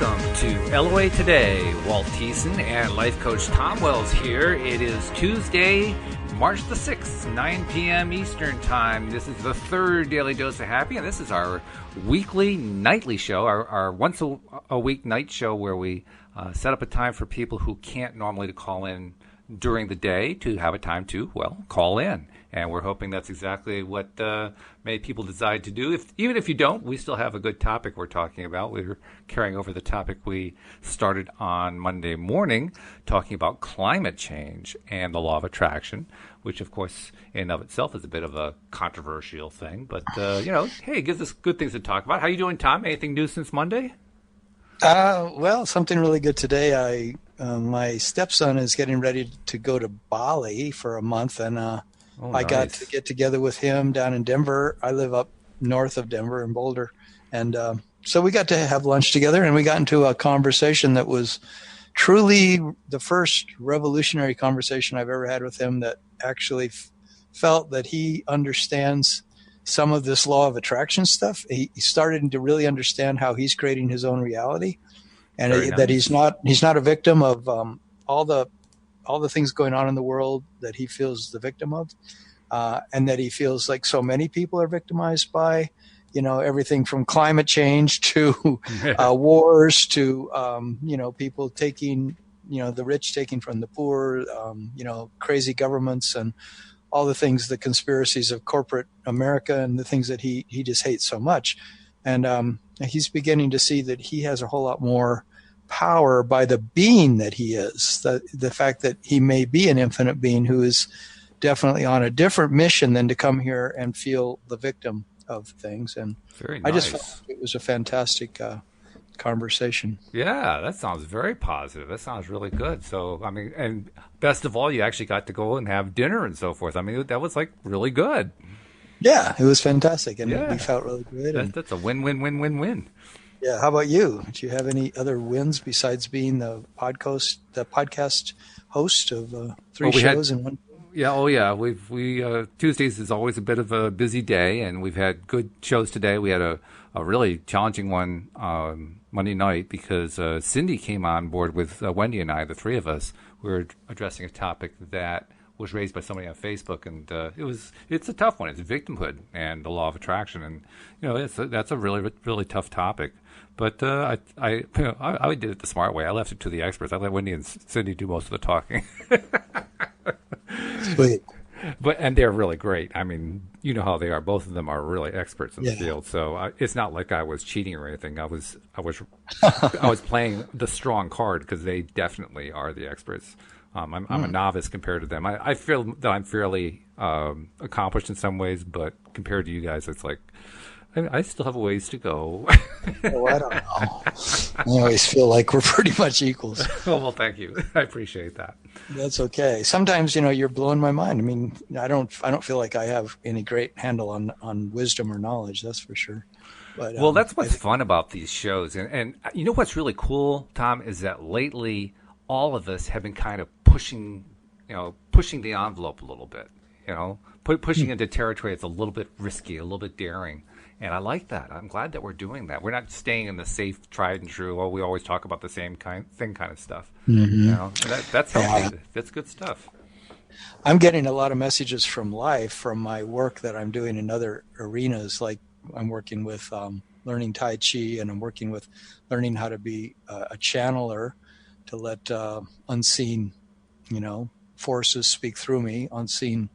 Welcome to LOA Today. Walt Thiessen and life coach Tom Wells here. It is Tuesday, March the 6th, 9 p.m. Eastern Time. This is the third Daily Dose of Happy, and this is our weekly nightly show, our once-a-week night show where we set up a time for people who can't normally call in during the day to have a time to, well, call in. And we're hoping that's exactly what many people decide to do. Even if you don't, we still have a good topic we're talking about. We're carrying over the topic we started on Monday morning, talking about climate change and the law of attraction, which, of course, in and of itself is a bit of a controversial thing. But, hey, it gives us good things to talk about. How you doing, Tom? Anything new since Monday? Well, something really good today. My stepson is getting ready to go to Bali for a month, and I got to get together with him down in Denver. I live up north of Denver in Boulder. And so we got to have lunch together, and we got into a conversation that was truly the first revolutionary conversation I've ever had with him that actually felt that he understands some of this law of attraction stuff. He started to really understand how he's creating his own reality, and that he's not a victim of all the things going on in the world that he feels the victim of, and that he feels like so many people are victimized by, everything from climate change to wars to, people taking, the rich taking from the poor, crazy governments and all the things, the conspiracies of corporate America and the things that he just hates so much. And he's beginning to see that he has a whole lot more power by the being that he is, the fact that he may be an infinite being who is definitely on a different mission than to come here and feel the victim of things. And very nice. I just felt it was a fantastic conversation. Yeah, that sounds very positive. That sounds really good. So, I mean, and best of all, you actually got to go and have dinner and so forth. I mean, that was like really good. Yeah, it was fantastic, and we felt really good. That's a win-win-win-win-win. Yeah. How about you? Do you have any other wins besides being the podcast host of three shows in one? Yeah. Oh, yeah. We Tuesdays is always a bit of a busy day, and we've had good shows today. We had a really challenging one Monday night because Cindy came on board with Wendy and I, the three of us. We were addressing a topic that was raised by somebody on Facebook, and it's a tough one. It's victimhood and the law of attraction, and that's a really, really tough topic. But I did it the smart way. I left it to the experts. I let Wendy and Cindy do most of the talking. Sweet. And they're really great. I mean, you know how they are. Both of them are really experts in the field. So it's not like I was cheating or anything. I was playing the strong card because they definitely are the experts. I'm a novice compared to them. I feel that I'm fairly accomplished in some ways, but compared to you guys, it's like I still have a ways to go. Oh, I don't know. I always feel like we're pretty much equals. Oh, well, thank you. I appreciate that. That's okay. Sometimes, you're blowing my mind. I mean, I don't feel like I have any great handle on wisdom or knowledge. That's for sure. But, well, that's what's fun about these shows. And you know what's really cool, Tom, is that lately all of us have been kind of pushing the envelope a little bit, pushing into territory that's a little bit risky, a little bit daring. And I like that. I'm glad that we're doing that. We're not staying in the safe, tried and true, we always talk about the same kind of stuff. Mm-hmm. That's healthy. Yeah. That's good stuff. I'm getting a lot of messages from life from my work that I'm doing in other arenas. Like I'm working with learning Tai Chi, and I'm working with learning how to be a channeler to let unseen, forces speak through me, unseen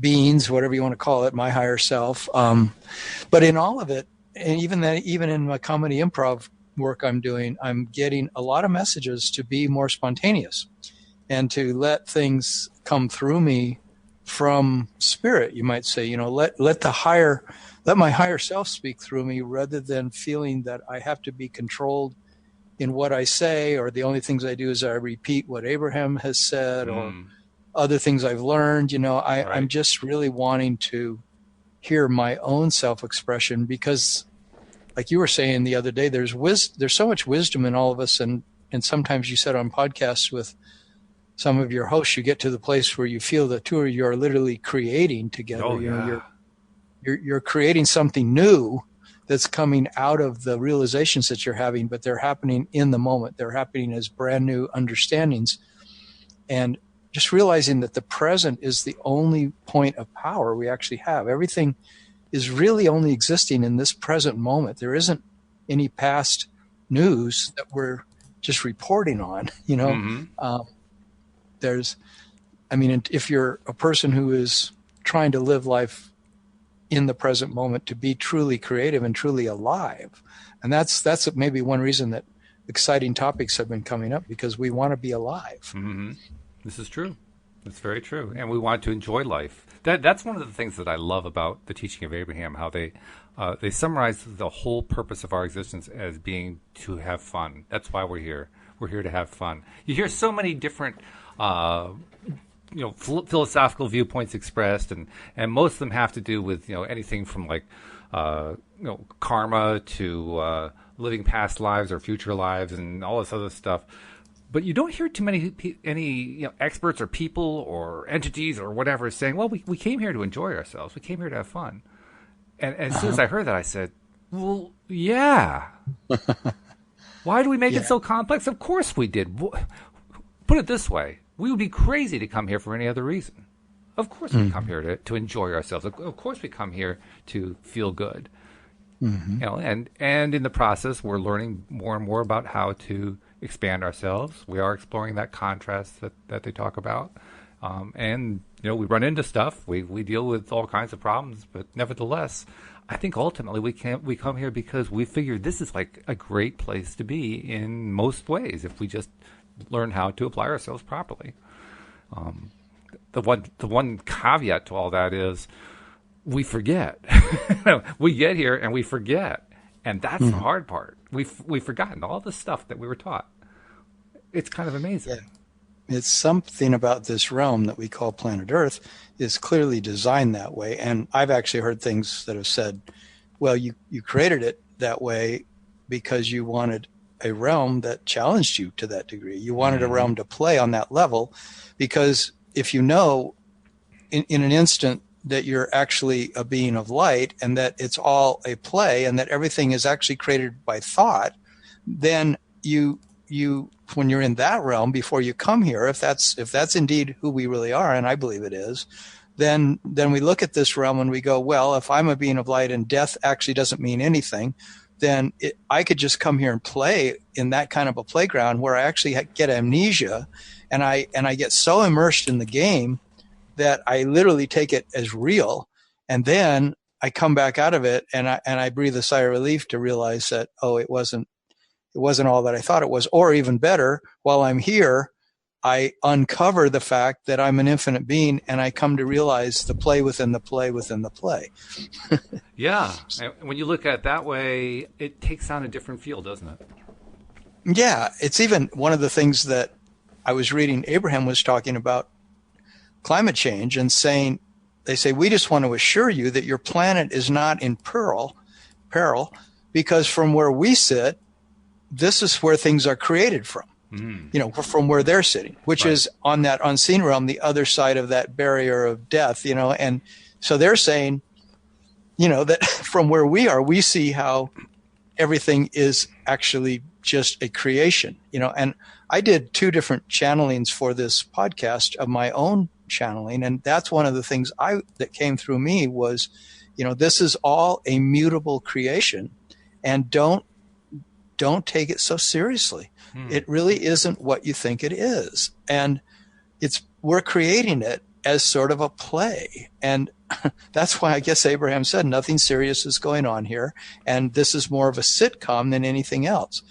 beings, whatever you want to call it, my higher self. But in all of it, and even in my comedy improv work I'm doing, I'm getting a lot of messages to be more spontaneous and to let things come through me from spirit, you might say, let my higher self speak through me rather than feeling that I have to be controlled in what I say, or the only things I do is I repeat what Abraham has said or other things I've learned. Right. I'm just really wanting to hear my own self-expression because, like you were saying the other day, there's so much wisdom in all of us, and sometimes you said on podcasts with some of your hosts, you get to the place where you feel the two of you are literally creating together. Oh, yeah. You're creating something new that's coming out of the realizations that you're having, but they're happening in the moment. They're happening as brand new understandings. And just realizing that the present is the only point of power we actually have. Everything is really only existing in this present moment. There isn't any past news that we're just reporting on, you know. Mm-hmm. If you're a person who is trying to live life in the present moment to be truly creative and truly alive, and that's maybe one reason that exciting topics have been coming up, because we want to be alive. Mm-hmm. This is true. That's very true. And we want to enjoy life. That's one of the things that I love about the teaching of Abraham, how they summarize the whole purpose of our existence as being to have fun. That's why we're here. We're here to have fun. You hear so many different philosophical viewpoints expressed, and most of them have to do with, anything from like, karma to living past lives or future lives and all this other stuff. But you don't hear too any experts or people or entities or whatever saying, well, we came here to enjoy ourselves. We came here to have fun. And as soon as I heard that, I said, well, yeah. Why do we make it so complex? Of course we did. Put it this way. We would be crazy to come here for any other reason. Of course we come here to enjoy ourselves. Of course we come here to feel good. Mm-hmm. And in the process, we're learning more and more about how to expand ourselves. We are exploring that contrast that they talk about. And we run into stuff. We deal with all kinds of problems, but nevertheless, I think ultimately we come here because we figure this is like a great place to be in most ways if we just learn how to apply ourselves properly. The one caveat to all that is we forget. We get here and we forget, and that's the hard part. We've forgotten all the stuff that we were taught. It's kind of amazing. Yeah. It's something about this realm that we call planet Earth is clearly designed that way. And I've actually heard things that have said, well, you created it that way because you wanted a realm that challenged you to that degree. You wanted a realm to play on that level, because if in an instant that you're actually a being of light and that it's all a play and that everything is actually created by thought, then you when you're in that realm, before you come here, if that's indeed who we really are, and I believe it is, then we look at this realm and we go, well, if I'm a being of light and death actually doesn't mean anything, then I could just come here and play in that kind of a playground where I actually get amnesia, and I get so immersed in the game that I literally take it as real, and then I come back out of it and I breathe a sigh of relief to realize that, oh, it wasn't all that I thought it was. Or even better, while I'm here, I uncover the fact that I'm an infinite being, and I come to realize the play within the play within the play. Yeah. And when you look at it that way, it takes on a different feel, doesn't it? Yeah. It's even one of the things that I was reading. Abraham was talking about climate change and saying, they say, we just want to assure you that your planet is not in peril, because from where we sit, this is where things are created from. From where they're sitting, which is on that unseen realm, the other side of that barrier of death, and so they're saying, that from where we are, we see how everything is actually just a creation, and I did 2 different channelings for this podcast of my own channeling. And that's one of the things that came through me was, this is all a mutable creation, and don't take it so seriously. It really isn't what you think it is. And we're creating it as sort of a play. And that's why I guess Abraham said nothing serious is going on here. And this is more of a sitcom than anything else.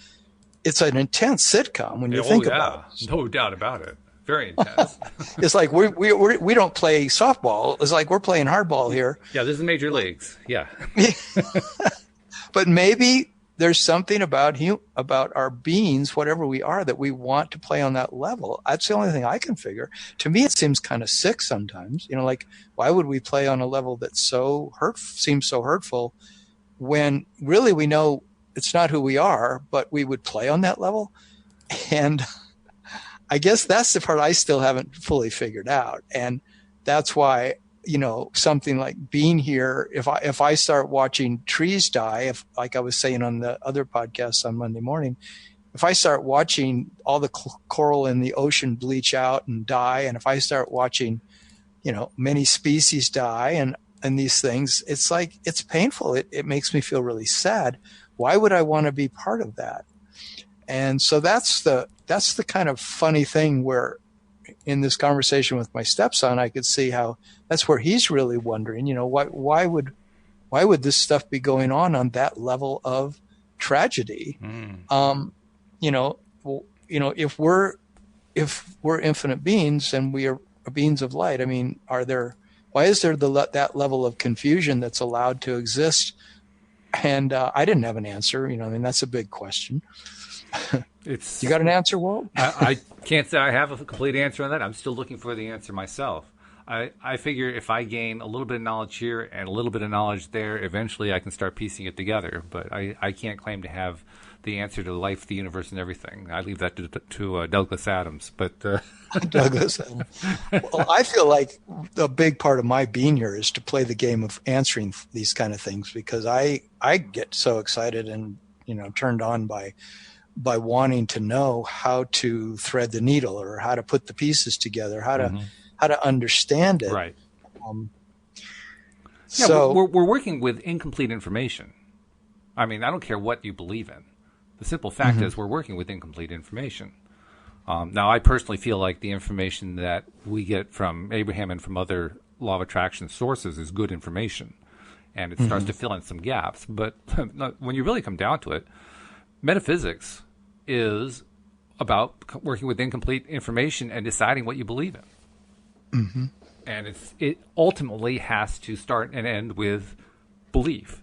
It's an intense sitcom when you think about it. No doubt about it. Very intense. It's like we don't play softball. It's like we're playing hardball here. Yeah, this is major leagues. Yeah. But maybe there's something about our beings, whatever we are, that we want to play on that level. That's the only thing I can figure. To me, it seems kind of sick sometimes. Like, why would we play on a level that's seems so hurtful, when really we know it's not who we are, but we would play on that level? And I guess that's the part I still haven't fully figured out. And that's why something like being here, if I start watching trees die, if, like I was saying on the other podcast on Monday morning, if I start watching all the coral in the ocean bleach out and die, and if I start watching, many species die and these things, it's like, it's painful. It makes me feel really sad. Why would I want to be part of that? And so that's the kind of funny thing where in this conversation with my stepson, I could see how that's where he's really wondering, why would this stuff be going on that level of tragedy? If we're infinite beings and we are beings of light, I mean, why is there that level of confusion that's allowed to exist? And I didn't have an answer. That's a big question. You got an answer, Walt? I can't say I have a complete answer on that. I'm still looking for the answer myself. I figure if I gain a little bit of knowledge here and a little bit of knowledge there, eventually I can start piecing it together. But I can't claim to have the answer to life, the universe, and everything. I leave that to Douglas Adams. But Douglas Adams. Well, I feel like a big part of my being here is to play the game of answering these kind of things, because I get so excited and turned on by wanting to know how to thread the needle or how to put the pieces together, how to understand it. Right. So we're working with incomplete information. I mean, I don't care what you believe in. The simple fact is we're working with incomplete information. Now, I personally feel like the information that we get from Abraham and from other law of attraction sources is good information, and it starts to fill in some gaps. But when you really come down to it, metaphysics is about working with incomplete information and deciding what you believe in. And it ultimately has to start and end with belief.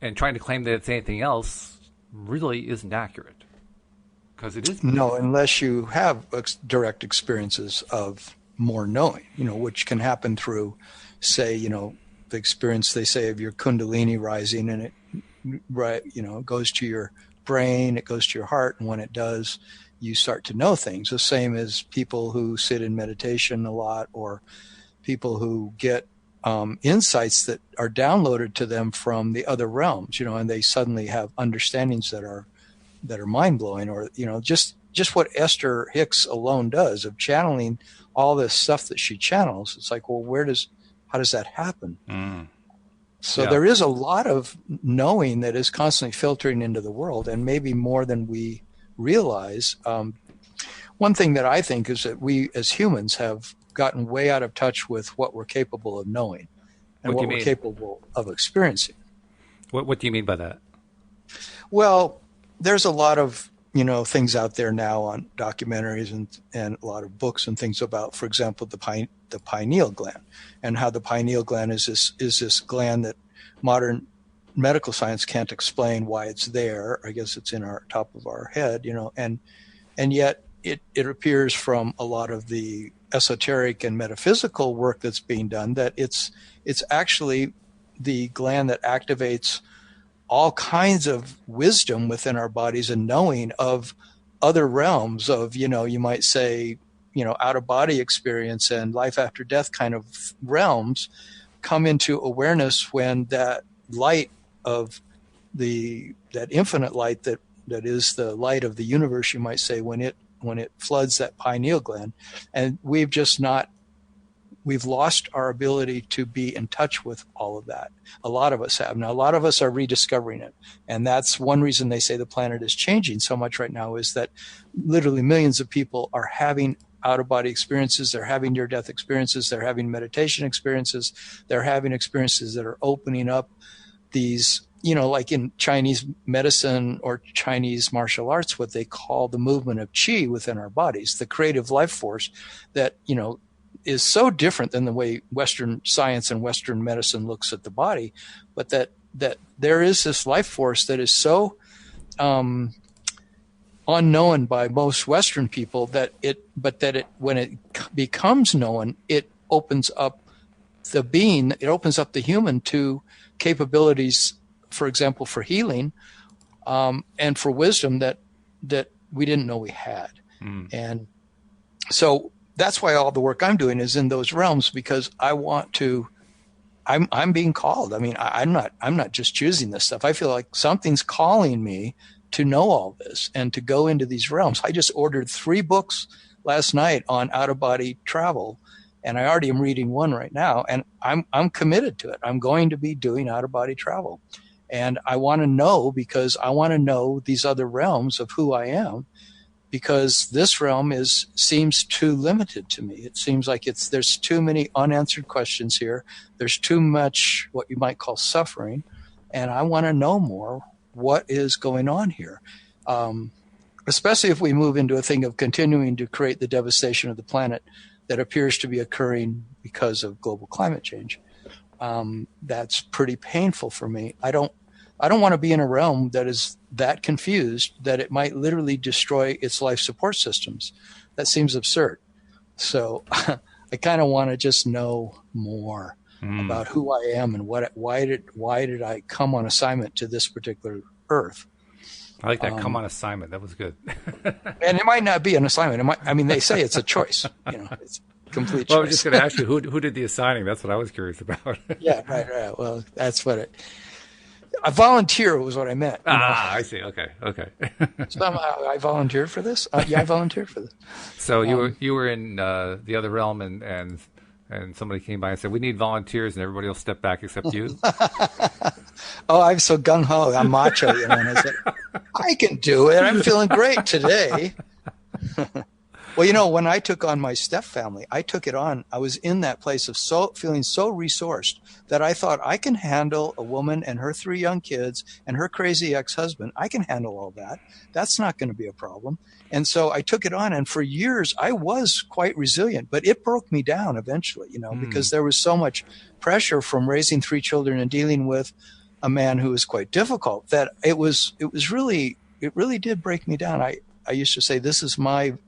And trying to claim that it's anything else really isn't accurate, because it is. No, unless you have direct experiences of more knowing, which can happen through, say, the experience they say of your Kundalini rising, and it goes to your brain, it goes to your heart, and when it does, you start to know things. The same as people who sit in meditation a lot, or people who get insights that are downloaded to them from the other realms, and they suddenly have understandings that are mind blowing, or just what Esther Hicks alone does of channeling all this stuff that she channels. It's like, well, how does that happen? So there is a lot of knowing that is constantly filtering into the world, and maybe more than we realize. One thing that I think is that we as humans have gotten way out of touch with what we're capable of knowing and what we're capable of experiencing. What do you mean by that? Well, there's a lot of things out there now on documentaries and a lot of books and things about, for example, the pineal gland, and how the pineal gland is this gland that modern medical science can't explain why it's there. I guess it's in our top of our head, and yet it appears from a lot of the esoteric and metaphysical work that's being done that it's actually the gland that activates all kinds of wisdom within our bodies and knowing of other realms of, you might say, out of body experience and life after death kind of realms come into awareness when that light of that infinite light that is the light of the universe, you might say, when it floods that pineal gland. And we've lost our ability to be in touch with all of that. A lot of us have. Now, a lot of us are rediscovering it. And that's one reason they say the planet is changing so much right now, is that literally millions of people are having out-of-body experiences. They're having near-death experiences. They're having meditation experiences. They're having experiences that are opening up these, like in Chinese medicine or Chinese martial arts, what they call the movement of qi within our bodies, the creative life force that, is so different than the way Western science and Western medicine looks at the body, but that there is this life force that is so unknown by most Western people when it becomes known, it opens up it opens up the human to capabilities, for example, for healing, and for wisdom that we didn't know we had. And so that's why all the work I'm doing is in those realms, because I want to. I'm being called. I mean, I'm not just choosing this stuff. I feel like something's calling me to know all this and to go into these realms. I just ordered 3 books last night on out of body travel, and I already am reading one right now, and I'm committed to it. I'm going to be doing out of body travel, and I want to know, because I want to know these other realms of who I am, because this realm seems too limited to me. It seems like there's too many unanswered questions here. There's too much what you might call suffering, and I want to know more what is going on here, especially if we move into a thing of continuing to create the devastation of the planet that appears to be occurring because of global climate change. That's pretty painful for me. I don't want to be in a realm that is that confused that it might literally destroy its life support systems. That seems absurd. So I kind of want to just know more about who I am and why did I come on assignment to this particular Earth. I like that. Come on assignment. That was good. And it might not be an assignment. They say it's a choice. It's a complete choice. Well, I was just going to ask you, who did the assigning? That's what I was curious about. Yeah, right. Well, that's what a volunteer was what I meant. I see. Okay. Somehow I volunteered for this. I volunteered for this. So you were in the other realm, and somebody came by and said, "We need volunteers," and everybody will step back except you. Oh, I'm so gung ho. I'm macho, and I said, "I can do it. I'm feeling great today." Well, when I took on my step family, I took it on. I was in that place of feeling so resourced that I thought I can handle a woman and her 3 young kids and her crazy ex-husband. I can handle all that. That's not going to be a problem. And so I took it on, and for years I was quite resilient, but it broke me down eventually, because there was so much pressure from raising 3 children and dealing with a man who was quite difficult that it really did break me down. I used to say, this is my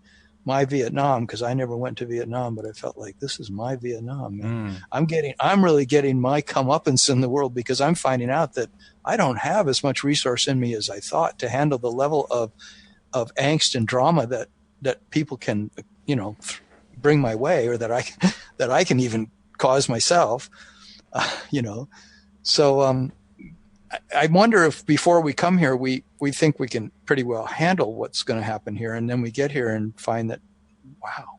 Vietnam, because I never went to Vietnam, but I felt like this is my Vietnam. I'm really getting my comeuppance in the world, because I'm finding out that I don't have as much resource in me as I thought to handle the level of angst and drama that people can, bring my way, or that I can even cause myself, So I wonder if before we come here, we think we can pretty well handle what's going to happen here. And then we get here and find that, wow,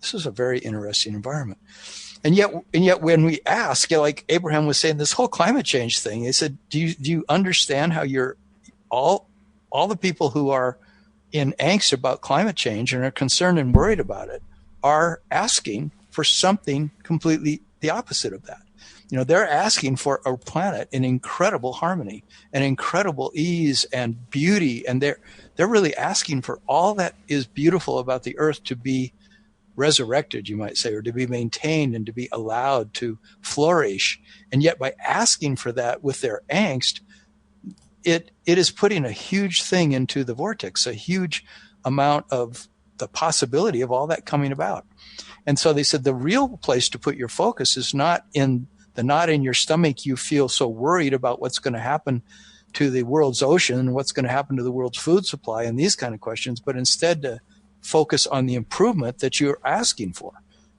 this is a very interesting environment. And yet when we ask, like Abraham was saying, this whole climate change thing, he said, do you understand how you're all the people who are in angst about climate change and are concerned and worried about it are asking for something completely the opposite of that. They're asking for a planet in incredible harmony and incredible ease and beauty. And they're really asking for all that is beautiful about the earth to be resurrected, you might say, or to be maintained and to be allowed to flourish. And yet by asking for that with their angst, it is putting a huge thing into the vortex, a huge amount of the possibility of all that coming about. And so they said the real place to put your focus is not in your stomach. You feel so worried about what's going to happen to the world's ocean and what's going to happen to the world's food supply and these kind of questions, but instead to focus on the improvement that you're asking for.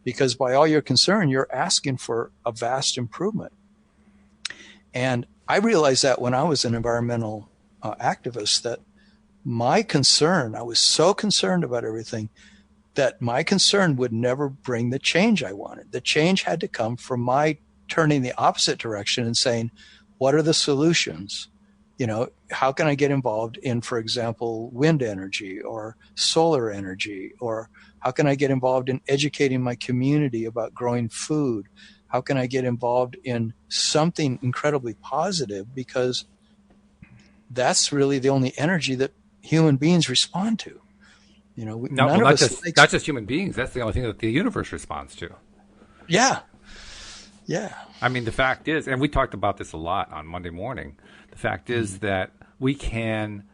Because by all your concern, you're asking for a vast improvement. And I realized that when I was an environmental activist, that my concern, I was so concerned about everything, that my concern would never bring the change I wanted. The change had to come from my turning the opposite direction and saying, what are the solutions? How can I get involved in, for example, wind energy or solar energy? Or how can I get involved in educating my community about growing food? How can I get involved in something incredibly positive? Because that's really the only energy that human beings respond to. Not just human beings. That's the only thing that the universe responds to. Yeah. I mean, the fact is, and we talked about this a lot on Monday morning. The fact is that we can,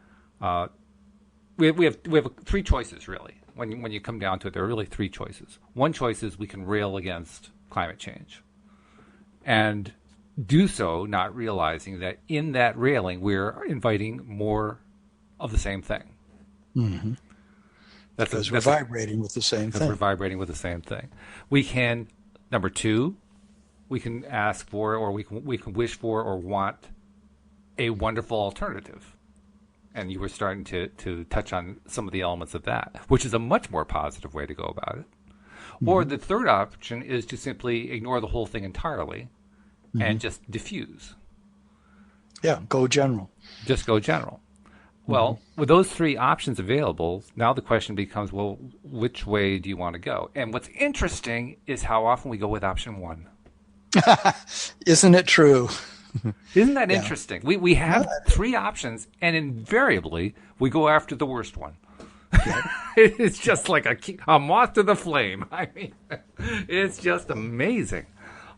we have 3 choices really. When you come down to it, there are really 3 choices. One choice is we can rail against climate change, and do so not realizing that in that railing we're inviting more of the same thing. Mm-hmm. Because we're vibrating with the same thing. We're vibrating with the same thing. We can, number two, we can ask for, or we can wish for, or want a wonderful alternative. And you were starting to touch on some of the elements of that, which is a much more positive way to go about it. Mm-hmm. Or the third option is to simply ignore the whole thing entirely and just diffuse. Yeah, go general. Just go general. Well, with those three options available, now the question becomes, well, which way do you want to go? And what's interesting is how often we go with option one. Isn't it true? Isn't that interesting? We have three options, and invariably we go after the worst one. It's just like a moth to the flame. I mean, it's just amazing.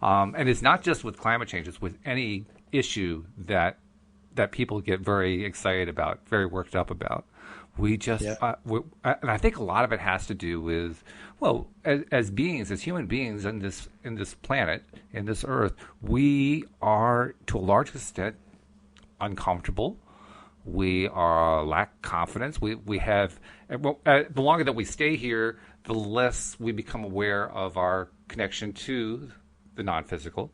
And it's not just with climate change. It's with any issue that people get very excited about, very worked up about. We just, and I think a lot of it has to do with, well, as beings, as human beings in this planet, in this earth, we are to a large extent uncomfortable. We lack confidence. We have, the longer that we stay here, the less we become aware of our connection to the non-physical.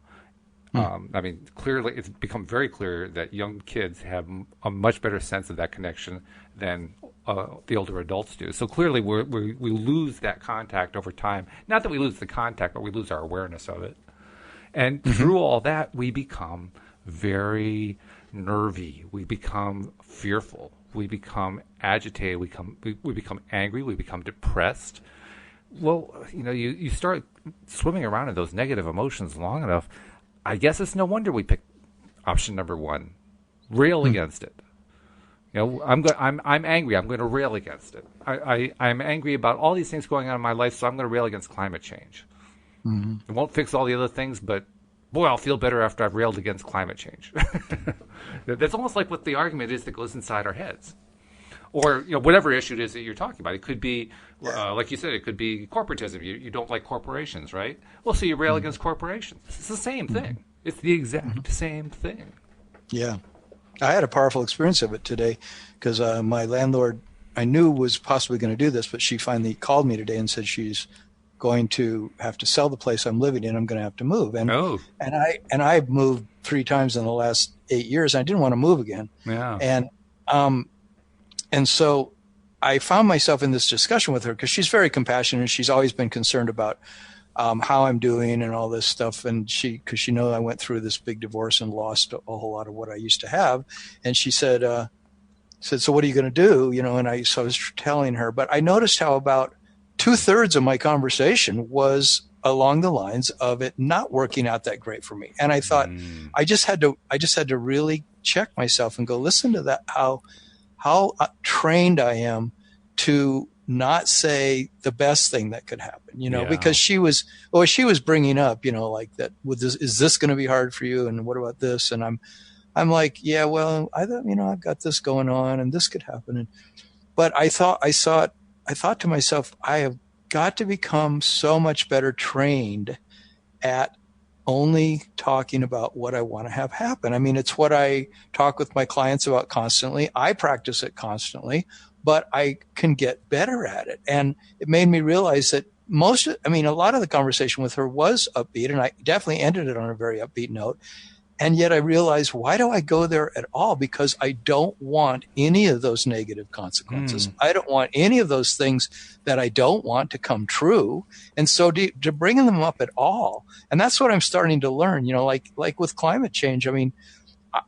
I mean, clearly, it's become very clear that young kids have a much better sense of that connection than the older adults do. So clearly, we lose that contact over time. Not that we lose the contact, but we lose our awareness of it. And through all that, we become very nervy. We become fearful. We become agitated. We become angry. We become depressed. Well, you start swimming around in those negative emotions long enough. I guess it's no wonder we picked option number one. Rail against it. I'm angry. I'm going to rail against it. I'm angry about all these things going on in my life, so I'm going to rail against climate change. It won't fix all the other things, but boy, I'll feel better after I've railed against climate change. That's almost like what the argument is that goes inside our heads. Or whatever issue it is that you're talking about. It could be, like you said, it could be corporatism. You don't like corporations, right? Well, so you rail against corporations. It's the same thing. It's the exact same thing. Yeah. I had a powerful experience of it today because my landlord, I knew was possibly going to do this, but she finally called me today and said she's going to have to sell the place I'm living in. I'm going to have to move. And I've moved 3 times in the last 8 years. And I didn't want to move again. Yeah. And so I found myself in this discussion with her because she's very compassionate and she's always been concerned about how I'm doing and all this stuff. And because she knows I went through this big divorce and lost a whole lot of what I used to have. And she said, so what are you going to do? So I was telling her, but I noticed how about 2/3 of my conversation was along the lines of it not working out that great for me. And I thought, I just had to really check myself and go, listen to that, how trained I am to not say the best thing that could happen, because she was bringing up, like that is this going to be hard for you? And what about this? And I'm like, yeah, well, I've got this going on and this could happen. But I thought to myself, I have got to become so much better trained at only talking about what I want to have happen. I mean, it's what I talk with my clients about constantly. I practice it constantly, but I can get better at it. And it made me realize that a lot of the conversation with her was upbeat, and I definitely ended it on a very upbeat note. And yet I realized, why do I go there at all? Because I don't want any of those negative consequences. I don't want any of those things that I don't want to come true. And so to bring them up at all, and that's what I'm starting to learn, like with climate change. I mean,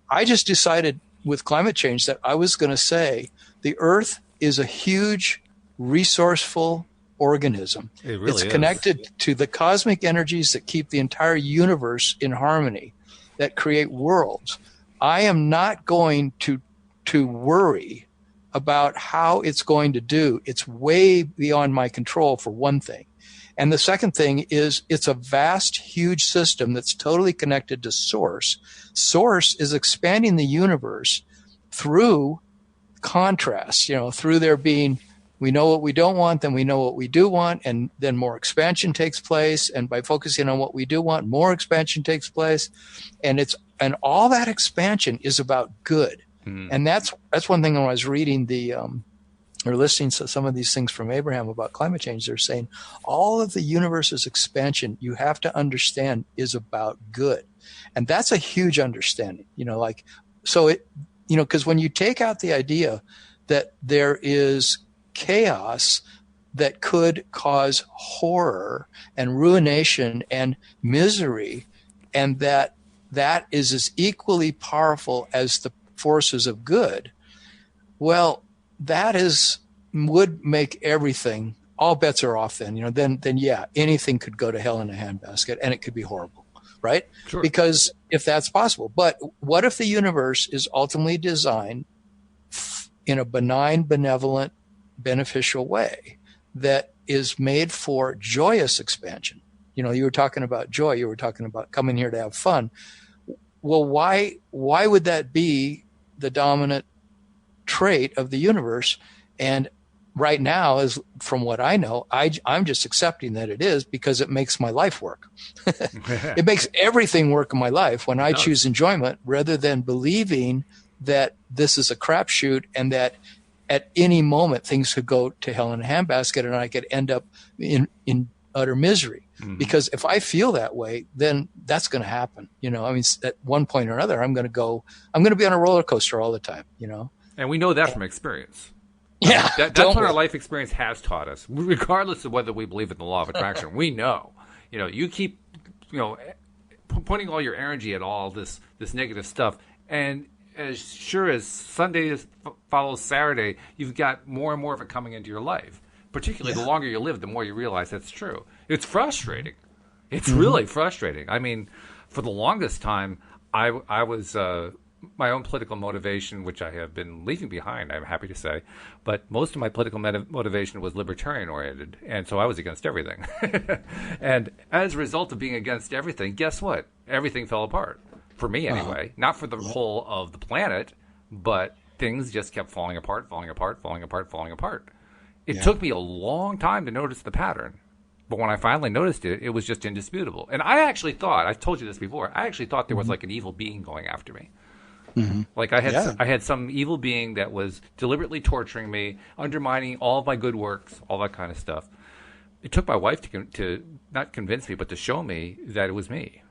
I just decided with climate change that I was going to say the Earth is a huge, resourceful organism. It really is. It's connected to the cosmic energies that keep the entire universe in harmony, that create worlds. I am not going to worry about how it's going to do. It's way beyond my control, for one thing. And the second thing is it's a vast, huge system that's totally connected to source. Source is expanding the universe through contrast, through there being, we know what we don't want, then we know what we do want, and then more expansion takes place. And by focusing on what we do want, more expansion takes place. And all that expansion is about good. And that's one thing when I was reading the or listening to some of these things from Abraham about climate change, they're saying all of the universe's expansion, you have to understand, is about good. And that's a huge understanding, because when you take out the idea that there is chaos that could cause horror and ruination and misery, and that is as equally powerful as the forces of good, well, that would make everything, all bets are off then. Then yeah, anything could go to hell in a handbasket, and it could be horrible, right? Sure. Because if that's possible. But what if the universe is ultimately designed in a benign, benevolent, beneficial way that is made for joyous expansion? You were talking about joy. You were talking about coming here to have fun. Well, why would that be the dominant trait of the universe? And right now, as from what I know, I'm just accepting that it is, because it makes my life work. It makes everything work in my life when I choose enjoyment, rather than believing that this is a crapshoot and that at any moment things could go to hell in a handbasket and I could end up in utter misery. Mm-hmm. Because if I feel that way, then that's going to happen. At one point or another, I'm going to be on a roller coaster all the time, And we know that from experience. Yeah. That's what our life experience has taught us, regardless of whether we believe in the law of attraction. We know, you keep, putting all your energy at all this negative stuff. And as sure as Sunday follows Saturday, you've got more and more of it coming into your life. Particularly the longer you live, the more you realize that's true. It's frustrating. It's really frustrating. I mean, for the longest time, I was my own political motivation, which I have been leaving behind, I'm happy to say. But most of my political motivation was libertarian-oriented, and so I was against everything. And as a result of being against everything, guess what? Everything fell apart. For me, anyway. Not for the whole of the planet, but things just kept falling apart. It took me a long time to notice the pattern. But when I finally noticed it, it was just indisputable. And I actually thought, I've told you this before, I actually thought there was like an evil being going after me. Mm-hmm. Like I had some evil being that was deliberately torturing me, undermining all of my good works, all that kind of stuff. It took my wife to not convince me, but to show me that it was me.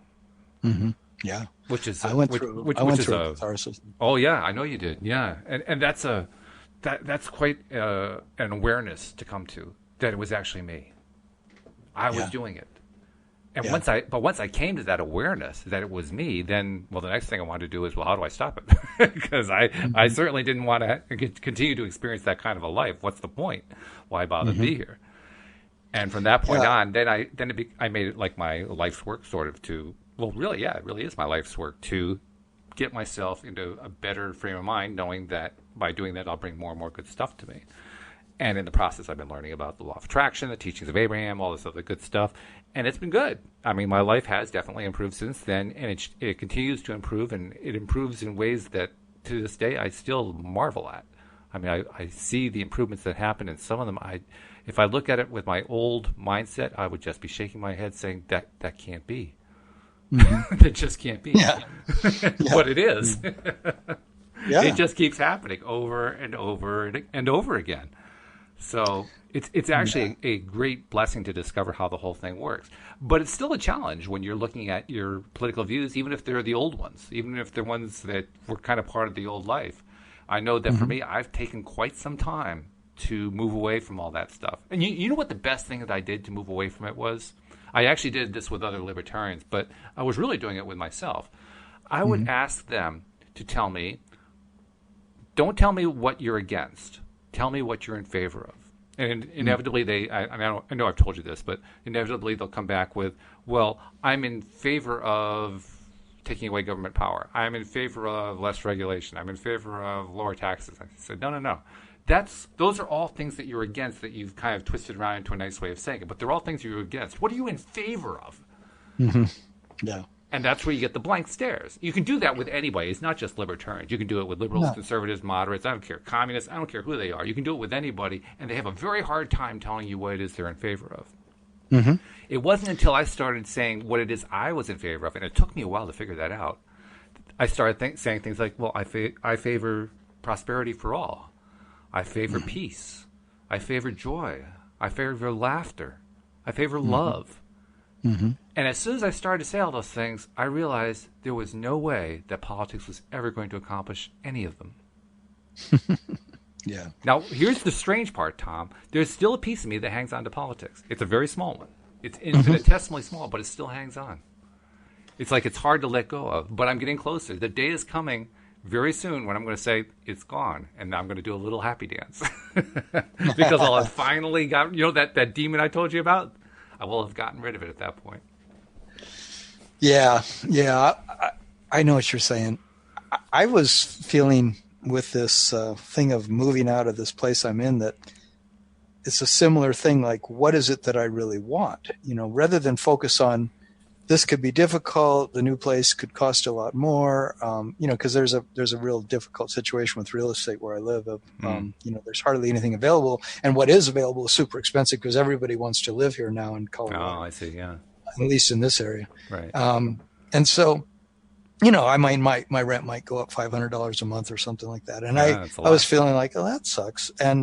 Mm-hmm. Yeah. Which is I went through catharsis. Oh yeah, I know you did. Yeah. And that's quite an awareness to come to, that it was actually me. I was doing it. And once I came to that awareness that it was me, then, the next thing I wanted to do is, how do I stop it? Because I certainly didn't want to continue to experience that kind of a life. What's the point? Why bother to be here? And from that point on, I made it like my life's work sort of to, it really is my life's work to get myself into a better frame of mind, knowing that by doing that, I'll bring more and more good stuff to me. And in the process, I've been learning about the law of attraction, the teachings of Abraham, all this other good stuff. And it's been good. I mean, my life has definitely improved since then, and it continues to improve, and it improves in ways that, to this day, I still marvel at. I mean, I see the improvements that happen, and some of them, if I look at it with my old mindset, I would just be shaking my head saying, that can't be. Mm-hmm. That just can't be. Yeah. But it is. Yeah. It just keeps happening over and over and over again. So it's actually a great blessing to discover how the whole thing works. But it's still a challenge when you're looking at your political views, even if they're the old ones, even if they're ones that were kind of part of the old life. I know that for me, I've taken quite some time to move away from all that stuff. And you know what the best thing that I did to move away from it was? I actually did this with other libertarians, but I was really doing it with myself. I would ask them to tell me, don't tell me what you're against. Tell me what you're in favor of. And inevitably, I know I've told you this, but inevitably they'll come back with, well, I'm in favor of taking away government power. I'm in favor of less regulation. I'm in favor of lower taxes. I said, no. Those are all things that you're against, that you've kind of twisted around into a nice way of saying it, but they're all things you're against. What are you in favor of? Mm-hmm. Yeah. And that's where you get the blank stares. You can do that with anybody. It's not just libertarians. You can do it with liberals, conservatives, moderates. I don't care. Communists. I don't care who they are. You can do it with anybody, and they have a very hard time telling you what it is they're in favor of. Mm-hmm. It wasn't until I started saying what it is I was in favor of, and it took me a while to figure that out. I started saying things like, well, I favor prosperity for all. I favor peace. I favor joy. I favor laughter. I favor love. Mm-hmm. And as soon as I started to say all those things, I realized there was no way that politics was ever going to accomplish any of them. Yeah. Now, here's the strange part, Tom. There's still a piece of me that hangs on to politics. It's a very small one. It's infinitesimally small, but it still hangs on. It's like it's hard to let go of, but I'm getting closer. The day is coming very soon when I'm going to say it's gone, and I'm going to do a little happy dance. Because I'll have finally got, that demon I told you about? I will have gotten rid of it at that point. Yeah. I know what you're saying. I was feeling with this thing of moving out of this place I'm in that it's a similar thing. Like, what is it that I really want? Rather than focus on this could be difficult, the new place could cost a lot more. Because there's a real difficult situation with real estate where I live. There's hardly anything available, and what is available is super expensive because everybody wants to live here now in Colorado. Oh, I see. Yeah, at least in this area. Right. And so, my rent might go up $500 a month or something like that. And I was feeling like, oh, that sucks. And,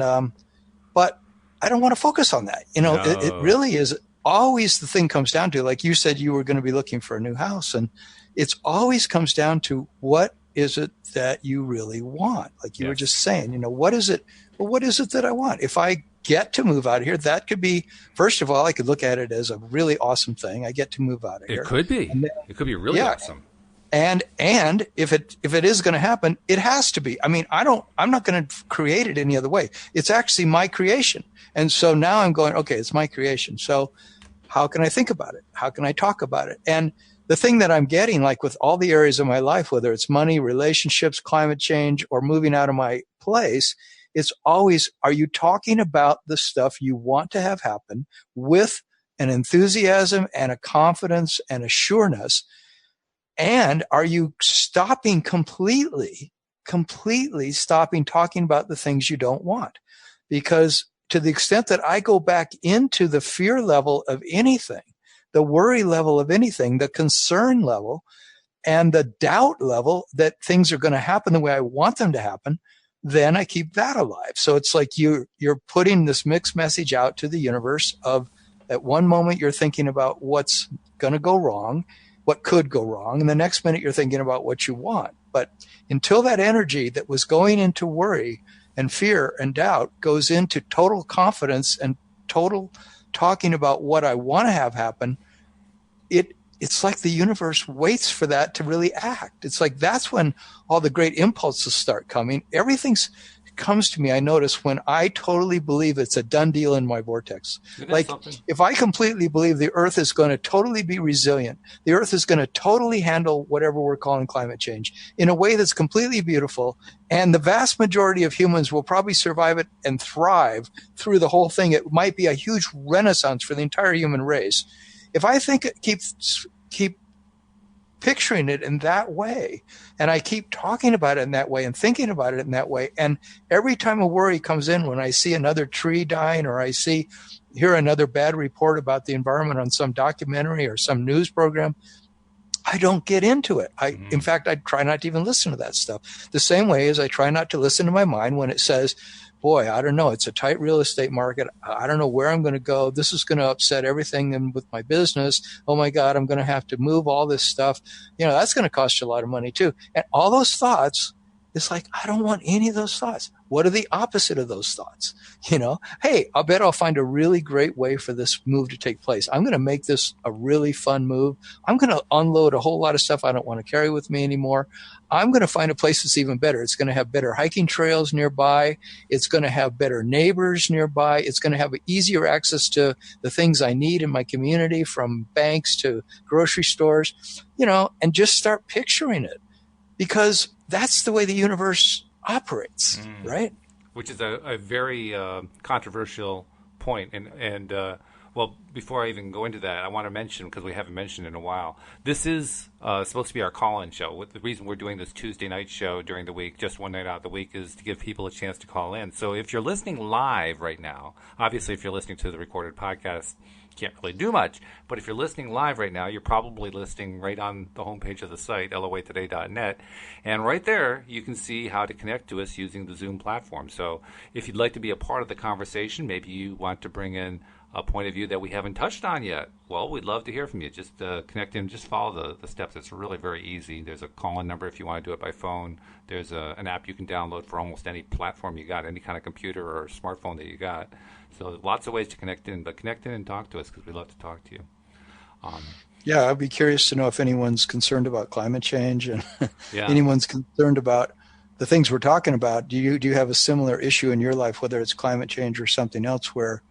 but I don't want to focus on that. No. It really is always the thing comes down to, like you said, you were going to be looking for a new house, and it's always comes down to what is it that you really want? Like you were just saying, what is it? Well, what is it that I want? If I get to move out of here, that could be, first of all, I could look at it as a really awesome thing. I get to move out of here. It could be. It could be really awesome. And if it is going to happen, it has to be. I mean, I'm not going to create it any other way. It's actually my creation. And so now I'm going, okay, it's my creation. So how can I think about it? How can I talk about it? And the thing that I'm getting, like with all the areas of my life, whether it's money, relationships, climate change, or moving out of my place, it's always, are you talking about the stuff you want to have happen with an enthusiasm and a confidence and a sureness? And are you stopping completely stopping talking about the things you don't want? Because to the extent that I go back into the fear level of anything, the worry level of anything, the concern level, and the doubt level that things are going to happen the way I want them to happen, then I keep that alive. So it's like you're putting this mixed message out to the universe of, at one moment you're thinking about what's going to go wrong, what could go wrong, and the next minute you're thinking about what you want. But until that energy that was going into worry and fear and doubt goes into total confidence and total talking about what I want to have happen, it's like the universe waits for that to really act. It's like that's when all the great impulses start coming. Everything comes to me, I notice, when I totally believe it's a done deal in my vortex. Like if I completely believe the earth is going to totally be resilient, the earth is going to totally handle whatever we're calling climate change in a way that's completely beautiful, and the vast majority of humans will probably survive it and thrive through the whole thing. It might be a huge renaissance for the entire human race. If I think keep picturing it in that way, and I keep talking about it in that way and thinking about it in that way, and every time a worry comes in, when I see another tree dying or I hear another bad report about the environment on some documentary or some news program, I don't get into it. In fact, I try not to even listen to that stuff. The same way as I try not to listen to my mind when it says, boy, I don't know, it's a tight real estate market. I don't know where I'm going to go. This is going to upset everything with my business. Oh my God, I'm going to have to move all this stuff. That's going to cost you a lot of money too. And all those thoughts, it's like, I don't want any of those thoughts. What are the opposite of those thoughts? Hey, I bet I'll find a really great way for this move to take place. I'm going to make this a really fun move. I'm going to unload a whole lot of stuff I don't want to carry with me anymore. I'm going to find a place that's even better. It's going to have better hiking trails nearby. It's going to have better neighbors nearby. It's going to have easier access to the things I need in my community, from banks to grocery stores, and just start picturing it, because that's the way the universe operates, right? Which is a very controversial point. And Well, before I even go into that, I want to mention, because we haven't mentioned in a while, this is supposed to be our call-in show. The reason we're doing this Tuesday night show during the week, just one night out of the week, is to give people a chance to call in. So if you're listening live right now, obviously if you're listening to the recorded podcast, can't really do much. But if you're listening live right now, you're probably listening right on the homepage of the site, loatoday.net. And right there, you can see how to connect to us using the Zoom platform. So if you'd like to be a part of the conversation, maybe you want to bring in a point of view that we haven't touched on yet, well, we'd love to hear from you. Just connect in, just follow the steps. It's really very easy. There's a call-in number if you want to do it by phone. There's an app you can download for almost any platform you got, any kind of computer or smartphone that you got. So lots of ways to connect in, but connect in and talk to us because we'd love to talk to you. Yeah, I'd be curious to know if anyone's concerned about climate change and yeah. anyone's concerned about the things we're talking about. Do you have a similar issue in your life, whether it's climate change or something else, where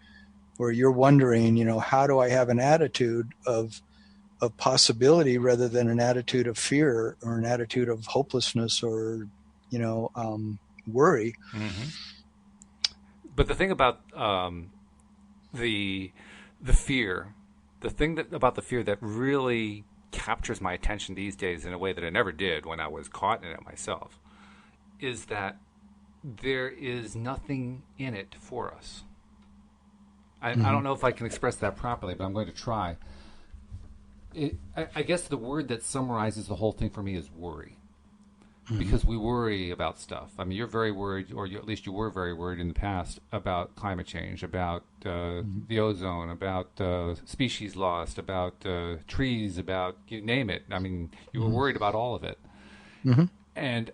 you're wondering, how do I have an attitude of possibility rather than an attitude of fear or an attitude of hopelessness or, worry? Mm-hmm. But the thing about the fear, the thing about the fear that really captures my attention these days in a way that it never did when I was caught in it myself, is that there is nothing in it for us. I don't know if I can express that properly, but I'm going to try. I guess the word that summarizes the whole thing for me is worry. Because we worry about stuff. I mean, you're very worried, or at least you were very worried in the past about climate change, about the ozone, about species lost, about trees, about you name it. I mean, you were worried about all of it. Mm-hmm. And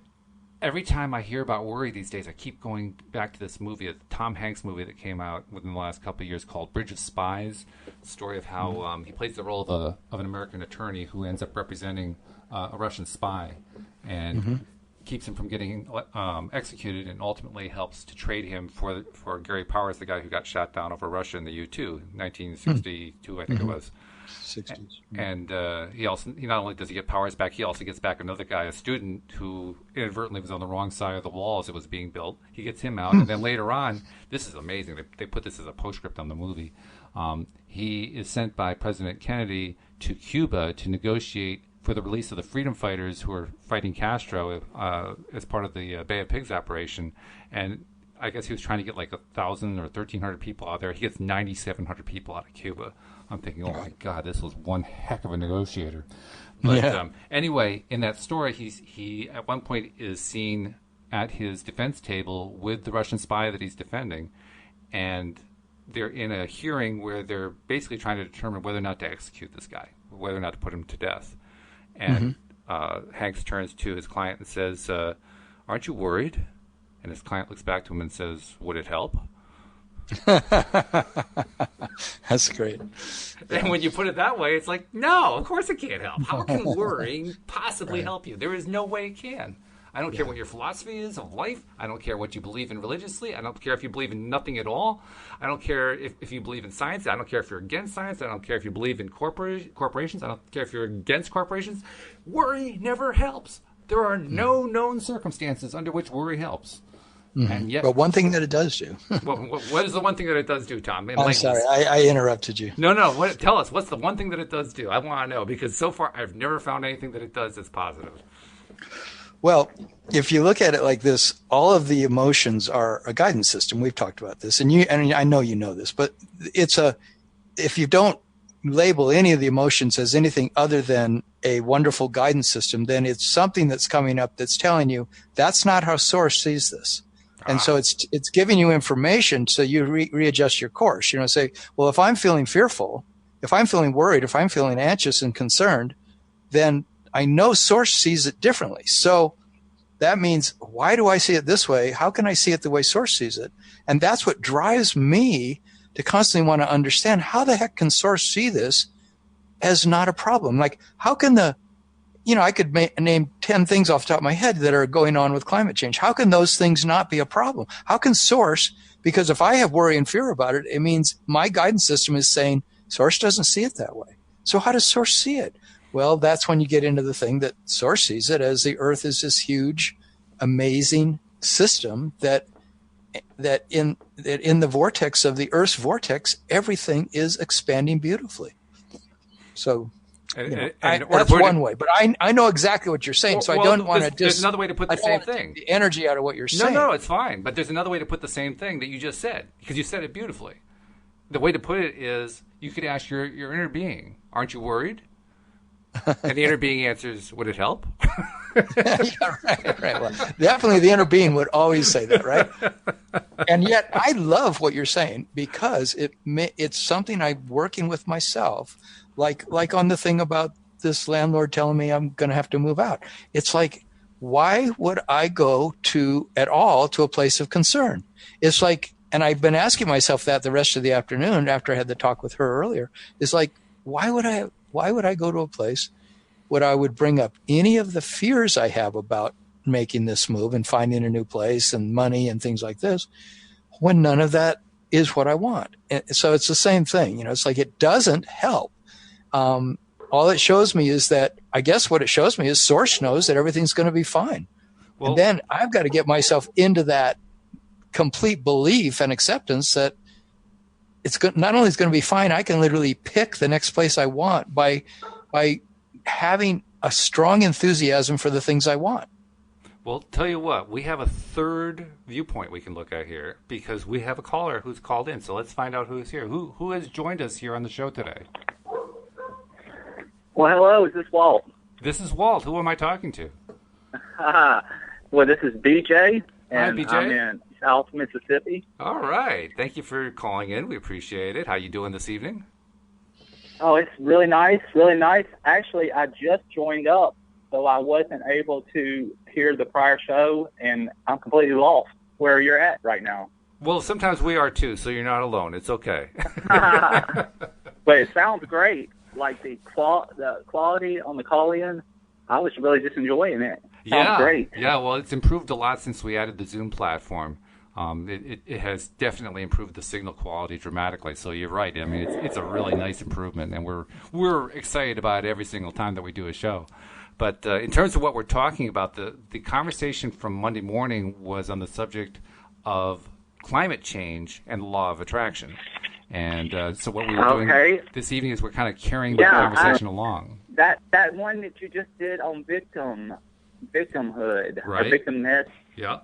every time I hear about worry these days, I keep going back to this movie, a Tom Hanks movie that came out within the last couple of years called Bridge of Spies. The story of how he plays the role of an American attorney who ends up representing a Russian spy and keeps him from getting executed, and ultimately helps to trade him for Gary Powers, the guy who got shot down over Russia in the U-2, 1962, I think it was. 60s. And he not only does he get Powers back, he also gets back another guy, a student who inadvertently was on the wrong side of the wall as it was being built. He gets him out, and then later on, this is amazing. They put this as a postscript on the movie. He is sent by President Kennedy to Cuba to negotiate for the release of the freedom fighters who were fighting Castro as part of the Bay of Pigs operation. And I guess he was trying to get like 1,000 or 1,300 people out there. He gets 9,700 people out of Cuba. I'm thinking, oh my God, this was one heck of a negotiator. But anyway, in that story, he at one point is seen at his defense table with the Russian spy that he's defending, and they're in a hearing where they're basically trying to determine whether or not to execute this guy, whether or not to put him to death. And Hanks turns to his client and says, aren't you worried? And his client looks back to him and says, would it help? That's great. And when you put it that way, it's like, no, of course it can't help. How can worrying possibly help you? There is no way it can. I don't care what your philosophy is of life. I don't care what you believe in religiously. I don't care if you believe in nothing at all. I don't care if you believe in science. I don't care if you're against science. I don't care if you believe in corporations. I don't care if you're against corporations. Worry never helps. There are no known circumstances under which worry helps. And yet, but one thing that it does do. What is the one thing that it does do, Tom? I'm sorry, I interrupted you. No. Tell us, what's the one thing that it does do? I want to know, because so far I've never found anything that it does that's positive. Well, if you look at it like this, all of the emotions are a guidance system. We've talked about this, and I know you know this, but if you don't label any of the emotions as anything other than a wonderful guidance system, then it's something that's coming up that's telling you that's not how Source sees this. And so it's giving you information so you readjust your course. Say, well, if I'm feeling fearful, if I'm feeling worried, if I'm feeling anxious and concerned, then I know Source sees it differently. So that means, why do I see it this way? How can I see it the way Source sees it? And that's what drives me to constantly want to understand, how the heck can Source see this as not a problem? Like, how can I could name 10 things off the top of my head that are going on with climate change. How can those things not be a problem? How can Source, because if I have worry and fear about it, it means my guidance system is saying Source doesn't see it that way. So how does Source see it? Well, that's when you get into the thing that Source sees it as the earth is this huge, amazing system that that in the vortex of the Earth's vortex, everything is expanding beautifully. So that's one way. But I know exactly what you're saying, so I don't want to there's another way to put the same thing. The energy out of what you're saying. No, it's fine. But there's another way to put the same thing that you just said, because you said it beautifully. The way to put it is, you could ask your inner being, "Aren't you worried?" And the inner being answers, "Would it help?" Yeah, right. Well, definitely the inner being would always say that, right? And yet I love what you're saying, because it's something I'm working with myself, like on the thing about this landlord telling me I'm going to have to move out. It's like, why would I go at all to a place of concern? It's like, and I've been asking myself that the rest of the afternoon after I had the talk with her earlier. It's like, why would I go to a place where I would bring up any of the fears I have about making this move and finding a new place and money and things like this, when none of that is what I want? And so it's the same thing. It's like, it doesn't help. All it shows me is that, I guess what it shows me is Source knows that everything's going to be fine. Well, and then I've got to get myself into that complete belief and acceptance that not only is going to be fine, I can literally pick the next place I want by having a strong enthusiasm for the things I want. Well, tell you what, we have a third viewpoint we can look at here, because we have a caller who's called in. So let's find out who's here. Who has joined us here on the show today? Well, hello, is this Walt? This is Walt. Who am I talking to? Well, this is BJ, and Hi, BJ. I'm in South Mississippi. All right. Thank you for calling in. We appreciate it. How you doing this evening? Oh, it's really nice, really nice. Actually, I just joined up, so I wasn't able to hear the prior show, and I'm completely lost where you're at right now. Well, sometimes we are too, so you're not alone. It's okay. But it sounds great. Like the quality on the call-in, I was really just enjoying it. Sounds great. Yeah, well, it's improved a lot since we added the Zoom platform. It has definitely improved the signal quality dramatically. So you're right. I mean, it's a really nice improvement, and we're excited about it every single time that we do a show. But in terms of what we're talking about, the conversation from Monday morning was on the subject of climate change and the law of attraction. And so what we were doing this evening is we're kind of carrying the conversation along. That one that you just did on victimhood, right. Or victimness. Yeah.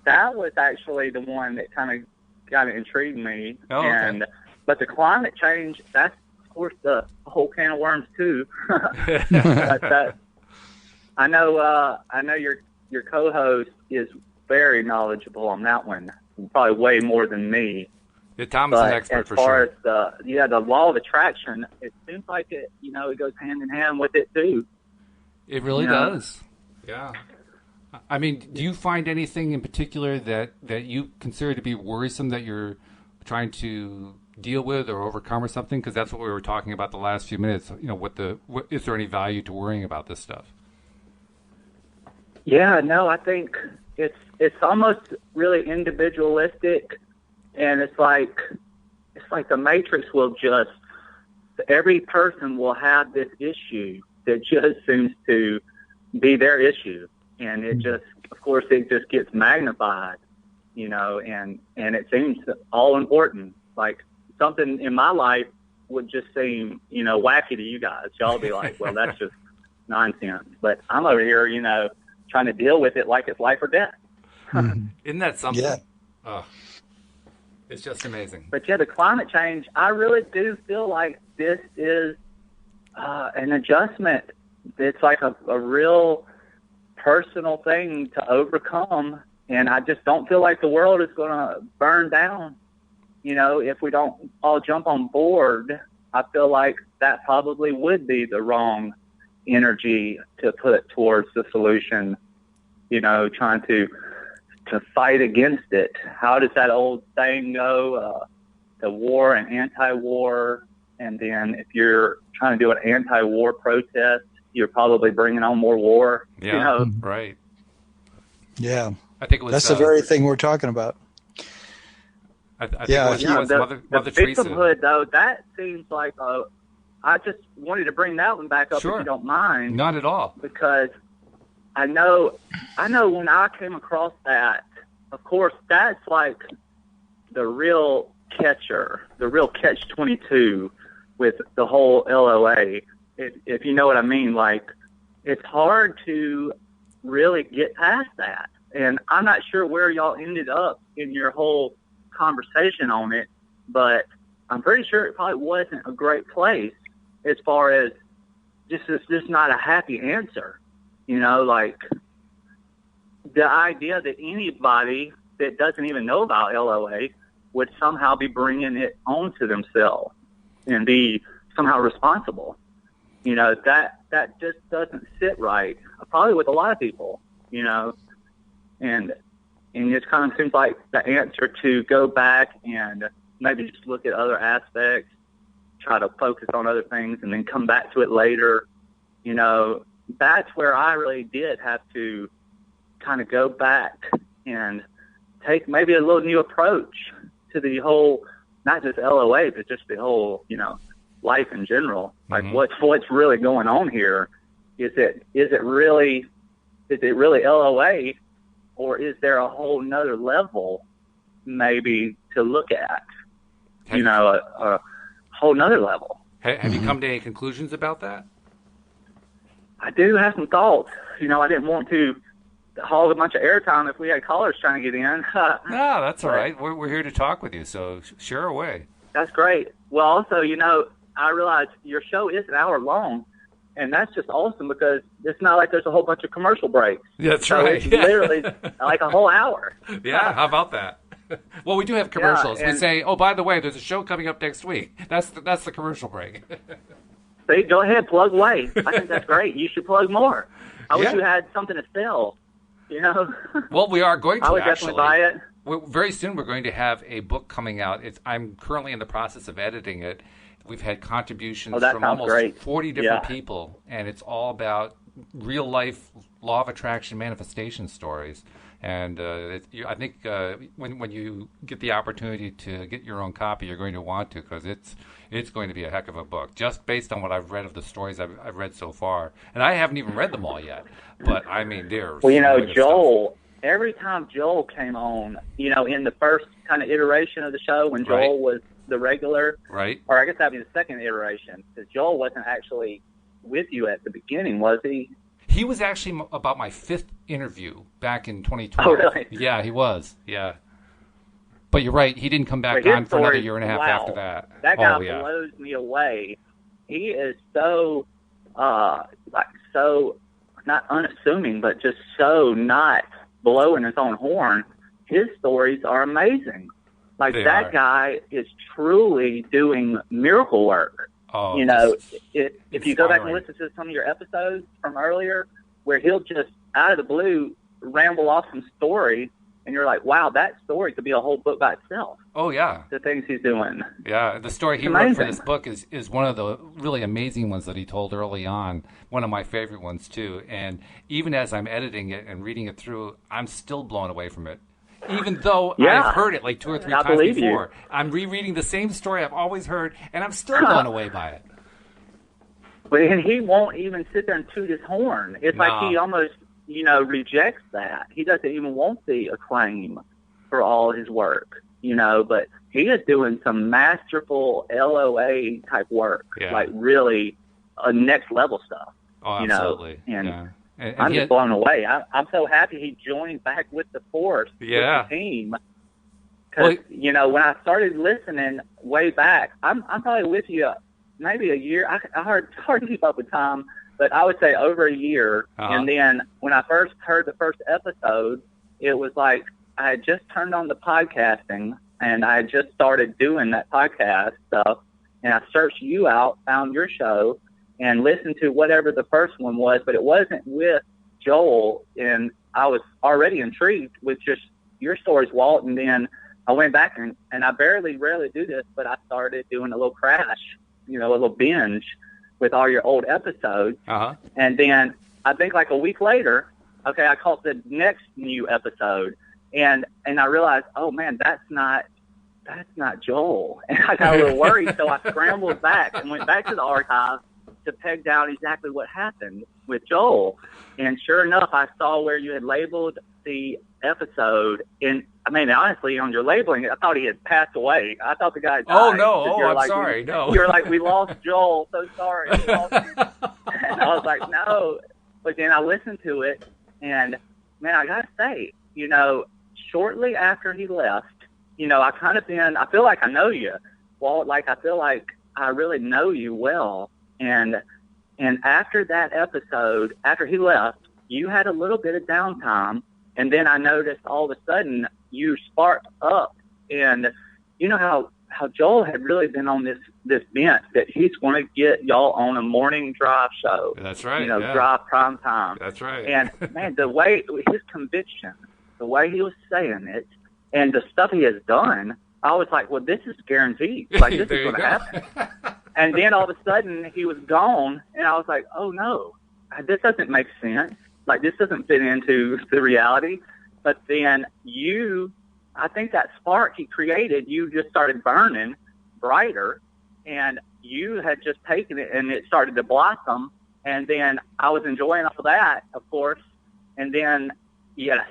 That was actually the one that kind of intrigued me. Oh, okay. But the climate change, that's of course the whole can of worms too. But, I know your co-host is very knowledgeable on that one, probably way more than me. Yeah, Tom is an expert for sure. As far as the law of attraction, it seems like it goes hand in hand with it too. It really does. Yeah. I mean, do you find anything in particular that you consider to be worrisome that you're trying to deal with or overcome or something? Because that's what we were talking about the last few minutes. Is there any value to worrying about this stuff? Yeah, no, I think it's almost really individualistic, and it's like the Matrix will every person will have this issue that just seems to be their issue. And it just gets magnified, and it seems all important. Like something in my life would just seem, wacky to you guys. Y'all be like, well, that's just nonsense. But I'm over here, trying to deal with it like it's life or death. Isn't that something? Yeah. Oh, it's just amazing. But the climate change, I really do feel like this is an adjustment. It's like a real personal thing to overcome, and I just don't feel like the world is going to burn down. If we don't all jump on board, I feel like that probably would be the wrong energy to put towards the solution. Trying to fight against it. How does that old saying go? The war and anti-war, and then if you're trying to do an anti-war protest, you're probably bringing on more war. Yeah, right. Yeah. I think it was, that's the very thing we're talking about. I think it was Mother Teresa. Victimhood, though, that seems like I just wanted to bring that one back up if you don't mind. Not at all. Because I know when I came across that of course, that's like the real catcher, the real catch-22 with the whole LOA, if you know what I mean. Like, it's hard to really get past that. And I'm not sure where y'all ended up in your whole conversation on it, but I'm pretty sure it probably wasn't a great place as far as it's just not a happy answer. You know, like the idea that anybody that doesn't even know about LOA would somehow be bringing it onto themselves and be somehow responsible. You know, that just doesn't sit right, probably with a lot of people, you know. And it kind of seems like the answer to go back and maybe just look at other aspects, try to focus on other things, and then come back to it later. You know, that's where I really did have to kind of go back and take maybe a little new approach to the whole, not just LOA, but just the whole, you know, life in general. Like, what's really going on here? Is it really LOA, or is there a whole nother level maybe to look at? You know, a whole nother level. Have you come to any conclusions about that? I do have some thoughts. You know, I didn't want to hog a bunch of airtime if we had callers trying to get in. No, that's all right. We're here to talk with you, so share away. That's great. Well, also, you know, I realize your show is an hour long, and that's just awesome because it's not like there's a whole bunch of commercial breaks. That's so right. It's literally like a whole hour. Yeah, how about that? Well, we do have commercials. We say, oh, by the way, there's a show coming up next week. That's the commercial break. See, go ahead, plug away. I think that's great. You should plug more. I wish you had something to sell, you know. Well, we are going to, I would actually. Definitely buy it. Very soon we're going to have a book coming out. I'm currently in the process of editing it. We've had contributions from almost 40 different people, and it's all about real-life law of attraction manifestation stories. And I think when you get the opportunity to get your own copy, you're going to want to, because it's going to be a heck of a book, just based on what I've read of the stories I've read so far. And I haven't even read them all yet, but I mean, they're well, you know, Joel. Every time Joel came on, you know, in the first kind of iteration of the show, when Joel was the regular, right? Or I guess that'd be the second iteration, because Joel wasn't actually with you at the beginning, was he? He was actually about my 5th interview back in 2012. Oh, really? Yeah, he was. Yeah. But you're right. He didn't come back on for another year and a half after that. That guy blows me away. He is so, so not unassuming, but just so not blowing his own horn. His stories are amazing. Like, that guy is truly doing miracle work. Oh, you know, if you go back and listen to some of your episodes from earlier, where he'll just, out of the blue, ramble off some story, and you're like, wow, that story could be a whole book by itself. Oh, yeah. The things he's doing. Yeah, the story he wrote for this book is one of the really amazing ones that he told early on, one of my favorite ones, too. And even as I'm editing it and reading it through, I'm still blown away from it. Even though I've heard it like 2 or 3 times before. I'm rereading the same story I've always heard, and I'm still blown away by it. But he won't even sit there and toot his horn. It's like he almost, you know, rejects that. He doesn't even want the acclaim for all his work, you know, but he is doing some masterful LOA type work, like really next level stuff. Oh, you absolutely. Know? And I'm just blown away. I'm so happy he joined back with the force, with the team. Because, you know, when I started listening way back, I'm probably with you maybe a year. Hard to keep up with time, but I would say over a year. And then when I first heard the first episode, it was like I had just turned on the podcasting, and I had just started doing that podcast stuff, and I searched you out, found your show, and listened to whatever the first one was, but it wasn't with Joel, and I was already intrigued with just your stories, Walt, and then I went back, and I rarely do this, but I started doing a little crash, you know, a little binge with all your old episodes, and then I think like a week later, I caught the next new episode, and I realized, oh man, that's not Joel, and I got a little worried, so I scrambled back and went back to the archive to peg down exactly what happened. with Joel. And sure enough, I saw where you had labeled the episode. And I mean, honestly, on your labeling, I thought he had passed away. I thought the guy died. Oh, no. Oh, I'm like, sorry. No. You're like, we lost Joel. So sorry. We lost him. And I was like, no. But then I listened to it, and, man, I got to say, you know, shortly after he left, you know, I feel like I know you. Well, like, I feel like I really know you well. And after that episode, after he left, you had a little bit of downtime. And then I noticed all of a sudden you sparked up. And you know how Joel had really been on this bent that he's going to get y'all on a morning drive show. That's right. You know, yeah. Drive prime time. That's right. And, man, the way, his conviction, the way he was saying it, and the stuff he has done, I was like, well, this is guaranteed. Like, this is going to happen. And then all of a sudden, he was gone, and I was like, oh, no, this doesn't make sense. Like, this doesn't fit into the reality. But then I think that spark he created, you just started burning brighter, and you had just taken it, and it started to blossom. And then I was enjoying all that, of course. And then, yes,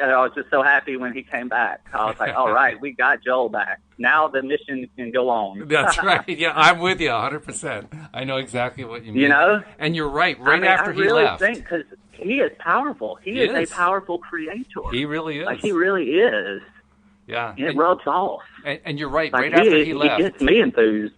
and I was just so happy when he came back. I was like, all right, we got Joel back. Now the mission can go on. That's right. Yeah, I'm with you 100%. I know exactly what you mean. You know? And you're right. Right after he I left. really think, because he is powerful. He is a powerful creator. He really is. Like, he really is. Yeah. It rubs off. And you're right. Like, right after he left. He gets me enthused.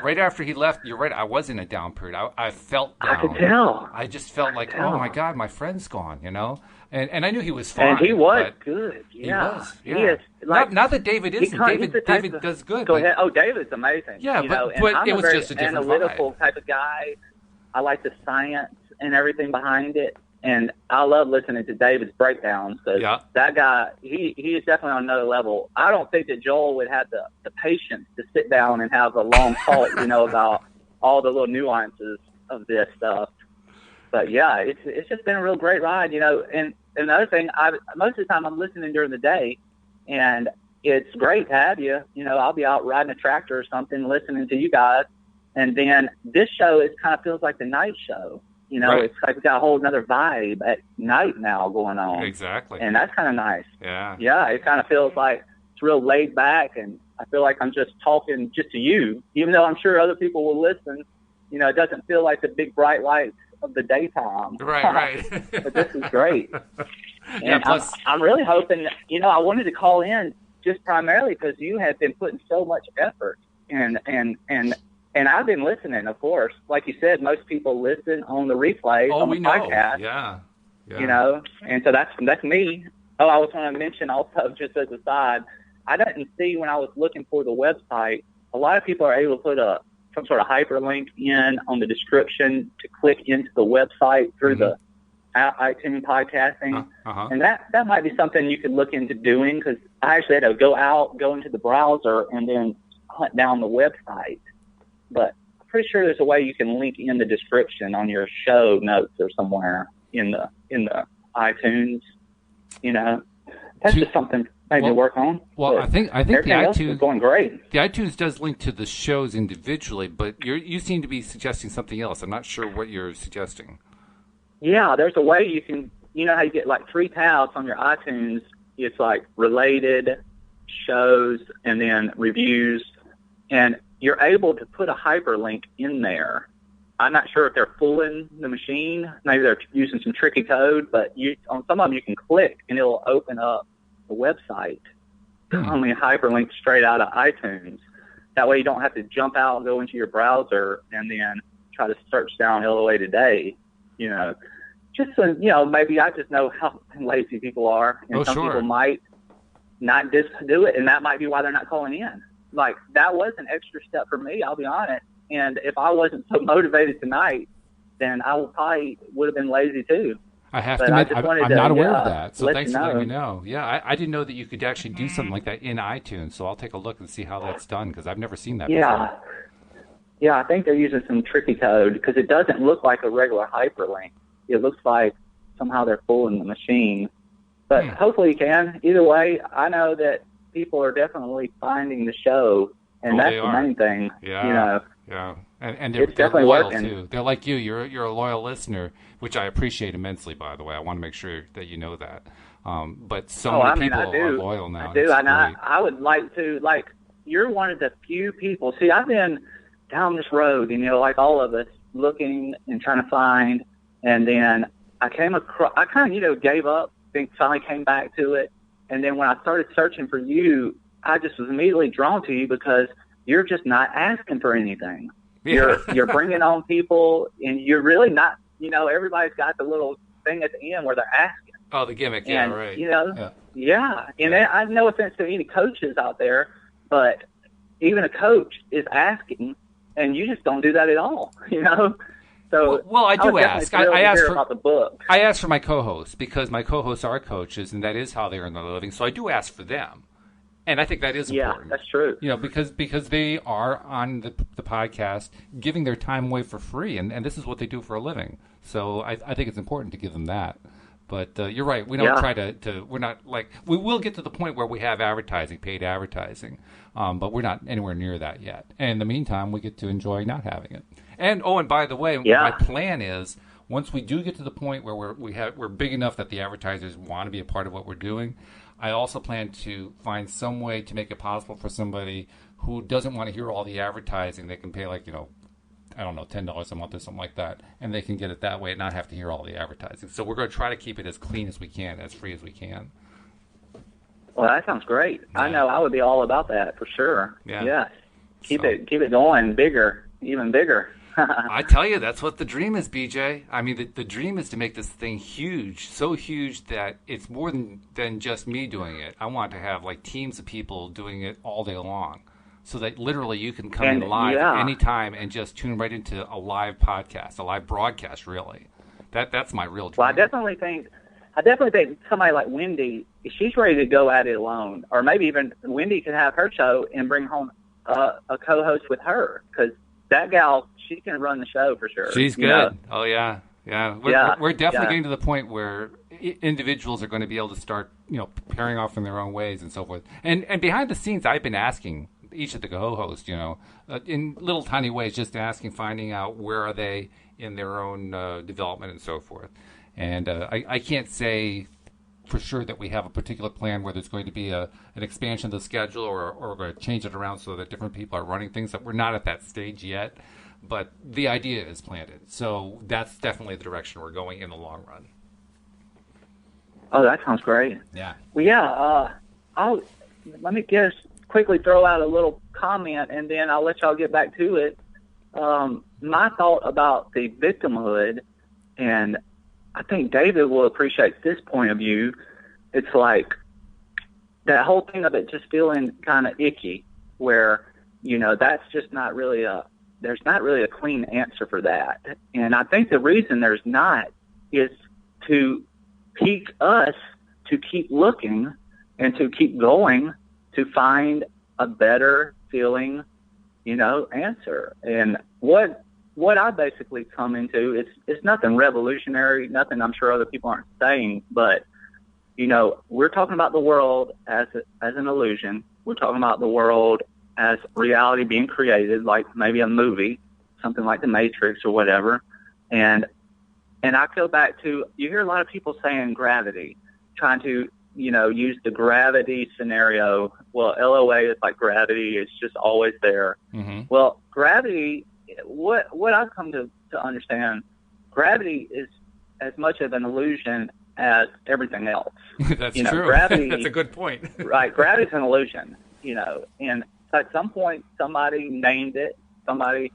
Right after he left, you're right. I was in a down period. I felt down. I could tell. I just felt like, oh, my God, my friend's gone, you know? And I knew he was fine. And he was good. Yeah. He was. Yeah. He is, like, not that David isn't. David does good. Go ahead. Oh, David's amazing. Yeah, you know, but I'm it was a very just a different analytical vibe. type of guy. I like the science and everything behind it. And I love listening to David's breakdowns. Yeah. That guy, he is definitely on another level. I don't think that Joel would have the patience to sit down and have a long talk, you know, about all the little nuances of this stuff. But, yeah, it's just been a real great ride, you know. And another thing, most of the time I'm listening during the day, and it's great to have you. You know, I'll be out riding a tractor or something listening to you guys. And then this show kind of feels like the night show. You know, right. It's like we got a whole other vibe at night now going on. Exactly. And that's kind of nice. Yeah. Yeah, it kind of feels like it's real laid back, and I feel like I'm just talking just to you, even though I'm sure other people will listen. You know, it doesn't feel like the big bright lights of the daytime. Right. But this is great. Yeah, And plus, I'm really hoping, you know, I wanted to call in just primarily because you have been putting so much effort and I've been listening, of course. Like you said, most people listen on the replay on the podcast. Yeah. You know, and so that's me. Oh, I was going to mention also, just as a side, I didn't see when I was looking for the website, a lot of people are able to put some sort of hyperlink in on the description to click into the website through the iTunes podcasting. And that might be something you could look into doing, because I actually had to go into the browser and then hunt down the website. But I'm pretty sure there's a way you can link in the description on your show notes or somewhere in the iTunes. You know, that's just something maybe to work on. Well, but I think the iTunes is going great. The iTunes does link to the shows individually, but you seem to be suggesting something else. I'm not sure what you're suggesting. Yeah, there's a way you can. You know how you get like 3 tabs on your iTunes? It's like related shows and then reviews, and you're able to put a hyperlink in there. I'm not sure if they're fooling the machine. Maybe they're using some tricky code, but on some of them you can click and it'll open up the website. Only hyperlink straight out of iTunes. That way you don't have to jump out and go into your browser and then try to search down LOA Today. You know, just so, you know, maybe I just know how lazy people are, and some people might not just do it, and that might be why they're not calling in. Like, that was an extra step for me, I'll be honest. And if I wasn't so motivated tonight, then I probably would have been lazy too. I have to admit, I'm not aware of that, so thanks for letting me know. Yeah, I didn't know that you could actually do something like that in iTunes, so I'll take a look and see how that's done, because I've never seen that before. Yeah, I think they're using some tricky code, because it doesn't look like a regular hyperlink. It looks like somehow they're fooling the machine. But hopefully you can. Either way, I know that people are definitely finding the show, And that's the main thing. Yeah. Yeah. And they're definitely loyal working. too. They're like you. You're a loyal listener, which I appreciate immensely, by the way. I want to make sure that you know that. But so many people are loyal now. I do. And I would like to, you're one of the few people. See, I've been down this road, like all of us, looking and trying to find. And then I came across, I kind of, gave up, then finally came back to it. And then when I started searching for you, I just was immediately drawn to you because you're just not asking for anything. Yeah. You're bringing on people, and you're really not, everybody's got the little thing at the end where they're asking. Oh, the gimmick, yeah, and, right. Yeah. And I have no offense to any coaches out there, but even a coach is asking, and you just don't do that at all, So well, I do ask. I ask for about the book. I ask for my co-hosts because my co-hosts are coaches, and that is how they earn their living. So I do ask for them, and I think that is important. Yeah, that's true. Because they are on the podcast giving their time away for free, and this is what they do for a living. So I think it's important to give them that. But you're right. We don't try to. We're not we will get to the point where we have advertising, paid advertising, but we're not anywhere near that yet. And in the meantime, we get to enjoy not having it. And by the way, my plan is once we do get to the point where we're big enough that the advertisers want to be a part of what we're doing, I also plan to find some way to make it possible for somebody who doesn't want to hear all the advertising. They can pay I don't know, $10 a month or something like that, and they can get it that way and not have to hear all the advertising. So we're going to try to keep it as clean as we can, as free as we can. Well, that sounds great. Yeah. I know I would be all about that for sure. Yeah. Yes. Keep it going bigger, even bigger. I tell you, that's what the dream is, BJ. I mean, the dream is to make this thing huge, so huge that it's more than just me doing it. I want to have teams of people doing it all day long, so that literally you can come in live anytime and just tune right into a live podcast, a live broadcast. Really, that's my real dream. Well, I definitely think somebody like Wendy, if she's ready to go at it alone, or maybe even Wendy could have her show and bring home a co-host with her, because that gal, she can run the show for sure. She's good. Oh, yeah. Yeah. We're definitely getting to the point where individuals are going to be able to start, pairing off in their own ways and so forth. And behind the scenes, I've been asking each of the co-hosts, in little tiny ways, just finding out where are they in their own development and so forth. And I can't say for sure that we have a particular plan where there's going to be an expansion of the schedule or we're going to change it around so that different people are running things. That we're not at that stage yet, but the idea is planted. So that's definitely the direction we're going in the long run. Oh, that sounds great. Yeah. Well, let me just quickly throw out a little comment, and then I'll let y'all get back to it. My thought about the victimhood, and I think David will appreciate this point of view. It's like that whole thing of it just feeling kind of icky, where, that's just not really there's not really a clean answer for that. And I think the reason there's not is to pique us to keep looking and to keep going to find a better feeling, answer. And what I basically come into, it's nothing revolutionary, nothing I'm sure other people aren't saying, but, we're talking about the world as an illusion. We're talking about the world as reality being created, like maybe a movie, something like The Matrix or whatever. And I go back to, you hear a lot of people saying gravity, trying to, use the gravity scenario. Well, LOA is like gravity. It's just always there. Mm-hmm. Well, gravity, what I've come to understand, gravity is as much of an illusion as everything else. That's true. Gravity, that's a good point. Right. Gravity's an illusion, and at some point somebody named it, somebody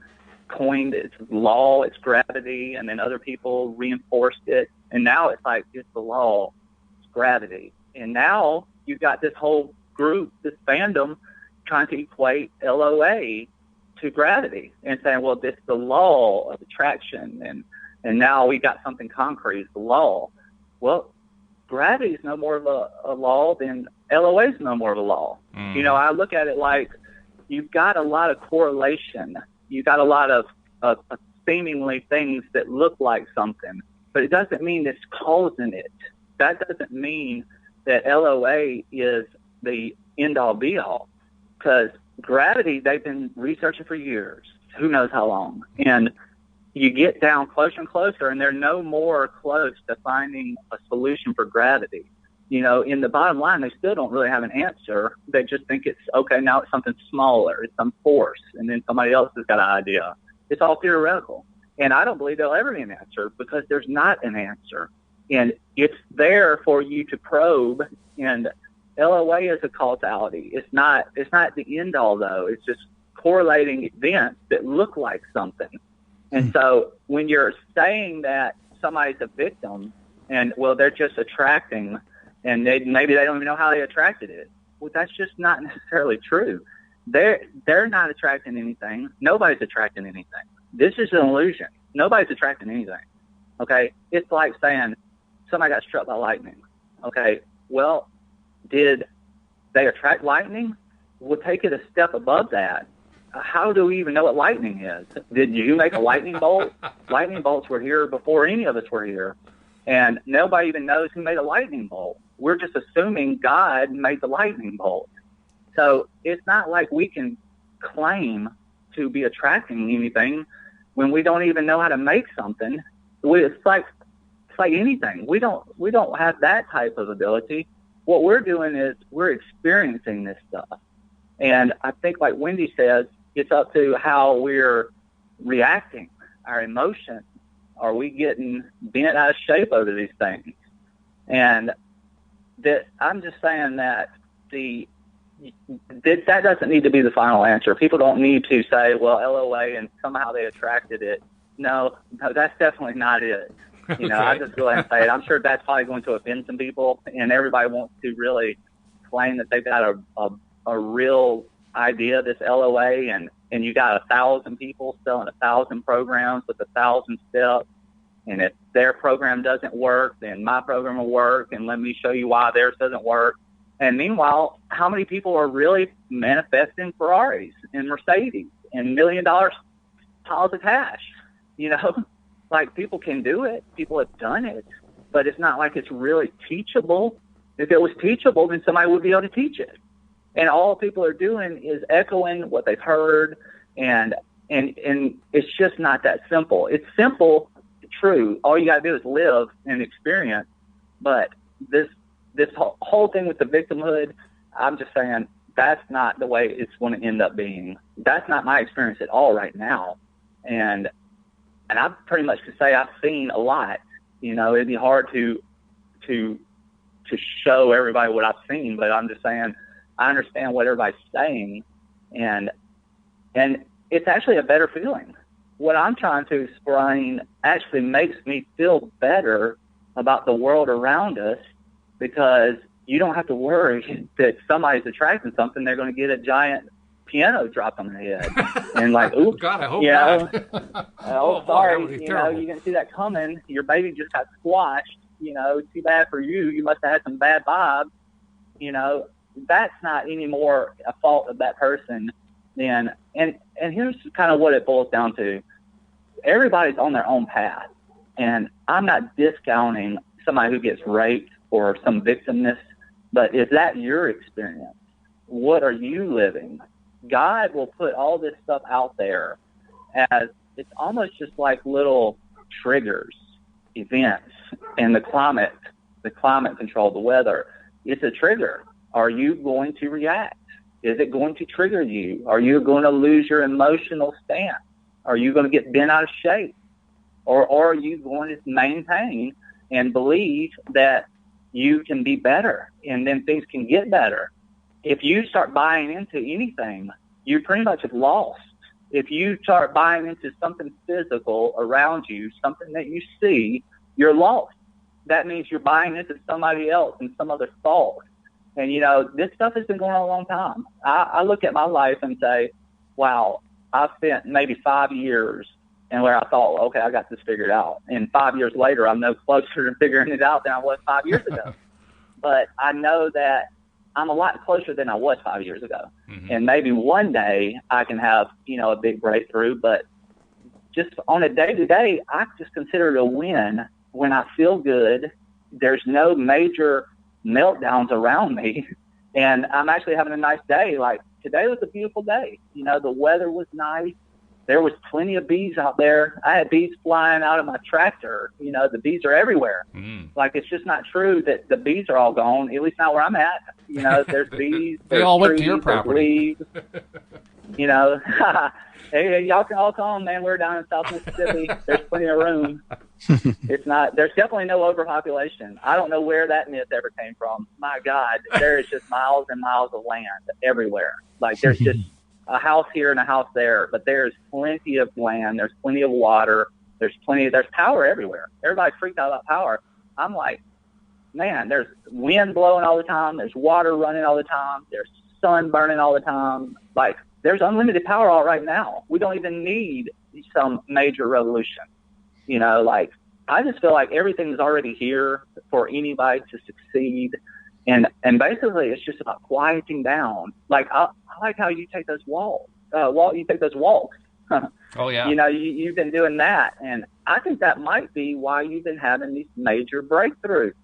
coined its law, its gravity, and then other people reinforced it. And now it's like, it's the law, it's gravity. And now you've got this whole group, this fandom, trying to equate LOA to gravity and saying, well, this is the law of attraction. And now we got something concrete, the law. Well, gravity is no more of a law than LOA is no more of a law. Mm. I look at it like you've got a lot of correlation. You've got a lot of seemingly things that look like something, but it doesn't mean it's causing it. That doesn't mean that LOA is the end-all, be-all, because gravity, they've been researching for years, who knows how long. And you get down closer and closer, and they're no more close to finding a solution for gravity. In the bottom line, they still don't really have an answer. They just think it's, okay, now it's something smaller. It's some force, and then somebody else has got an idea. It's all theoretical. And I don't believe there'll ever be an answer, because there's not an answer. And it's there for you to probe, and LOA is a causality. It's not the end all, though. It's just correlating events that look like something. And so when you're saying that somebody's a victim and, well, they're just attracting, and maybe they don't even know how they attracted it, well, that's just not necessarily true. They're not attracting anything. Nobody's attracting anything. This is an illusion. Nobody's attracting anything. Okay? It's like saying somebody got struck by lightning. Okay? Well, did they attract lightning? We'll take it a step above that. How do we even know what lightning is? Did you make a lightning bolt? Lightning bolts were here before any of us were here. And nobody even knows who made a lightning bolt. We're just assuming God made the lightning bolt. So it's not like we can claim to be attracting anything when we don't even know how to make something. It's like anything. We don't have that type of ability. What we're doing is we're experiencing this stuff. And I think, like Wendy says, it's up to how we're reacting, our emotions. Are we getting bent out of shape over these things? And that I'm just saying that that doesn't need to be the final answer. People don't need to say, well, LOA, and somehow they attracted it. No, that's definitely not it. Okay. I'll just go ahead and say it. I'm sure that's probably going to offend some people, and everybody wants to really claim that they've got a real idea, this LOA, and you got 1,000 people selling 1,000 programs with 1,000 steps. And if their program doesn't work, then my program will work, and let me show you why theirs doesn't work. And meanwhile, how many people are really manifesting Ferraris and Mercedes and $1 million piles of cash? Like, people can do it. People have done it. But it's not like it's really teachable. If it was teachable, then somebody would be able to teach it. And all people are doing is echoing what they've heard, and it's just not that simple. It's simple, true. All you got to do is live and experience. But this whole thing with the victimhood, I'm just saying that's not the way it's going to end up being. That's not my experience at all right now. And I pretty much could say I've seen a lot. It'd be hard to show everybody what I've seen, but I'm just saying I understand what everybody's saying, and it's actually a better feeling. What I'm trying to explain actually makes me feel better about the world around us, because you don't have to worry that somebody's attracting something. They're going to get a giant piano dropped on their head, and like, oops, God, I hope not. Oh, sorry, you didn't see that coming. Your baby just got squashed. Too bad for you. You must have had some bad vibes. That's not any more a fault of that person than, and here's kind of what it boils down to. Everybody's on their own path, and I'm not discounting somebody who gets raped or some victimness, but is that your experience? What are you living? God will put all this stuff out there as it's almost just like little triggers, events, and the climate control, the weather. It's a trigger. Are you going to react? Is it going to trigger you? Are you going to lose your emotional stance? Are you going to get bent out of shape? Or are you going to maintain and believe that you can be better and then things can get better? If you start buying into anything, you pretty much have lost. If you start buying into something physical around you, something that you see, you're lost. That means you're buying into somebody else and some other thought. And, this stuff has been going on a long time. I look at my life and say, wow, I've spent maybe 5 years and where I thought, okay, I got this figured out. And 5 years later, I'm no closer to figuring it out than I was 5 years ago. But I know that I'm a lot closer than I was 5 years ago. Mm-hmm. And maybe one day I can have, a big breakthrough. But just on a day-to-day, I just consider it a win when I feel good. There's no major meltdowns around me. And I'm actually having a nice day. Like today was a beautiful day. You know, the weather was nice. There was plenty of bees out there. I had bees flying out of my tractor. You know, the bees are everywhere. Like, it's just not true that the bees are all gone, at least not where I'm at. You know, there's bees. They all went to your property. Leaves, you know, hey, y'all can all come, man. We're down in South Mississippi. There's plenty of room. It's not, there's definitely no overpopulation. I don't know where that myth ever came from. My God, there is just miles and miles of land everywhere. Like, there's just a house here and a house there, but there's plenty of land. There's plenty of water. There's power everywhere. Everybody's freaked out about power. I'm like, man, there's wind blowing all the time. There's water running all the time. There's sun burning all the time. Like, there's unlimited power all right now. We don't even need some major revolution. You know, like, I just feel like everything's already here for anybody to succeed. And basically, it's just about quieting down. Like, I like how you take those walks. You take those walks. Oh, yeah. You know, you've been doing that. And I think that might be why you've been having these major breakthroughs.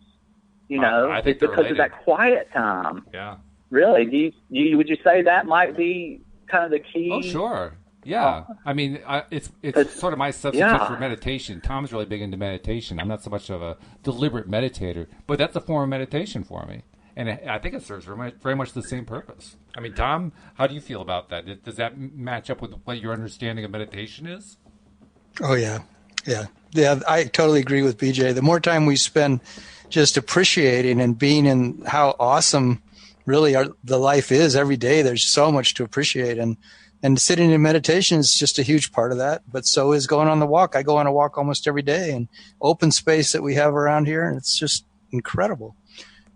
You know, I think because related. of that quiet time. Yeah. Really? Would you say that might be kind of the key? Oh, sure. Yeah. I mean, it's sort of my substitute for meditation. Tom's really big into meditation. I'm not so much of a deliberate meditator, but that's a form of meditation for me. And I think it serves very much the same purpose. I mean, Tom, how do you feel about that? Does that match up with what your understanding of meditation is? Oh, yeah. Yeah, I totally agree with BJ. The more time we spend just appreciating and being in how awesome really the life is every day, there's so much to appreciate. And sitting in meditation is just a huge part of that. But so is going on the walk. I go on a walk almost every day, and open space that we have around here, and it's just incredible.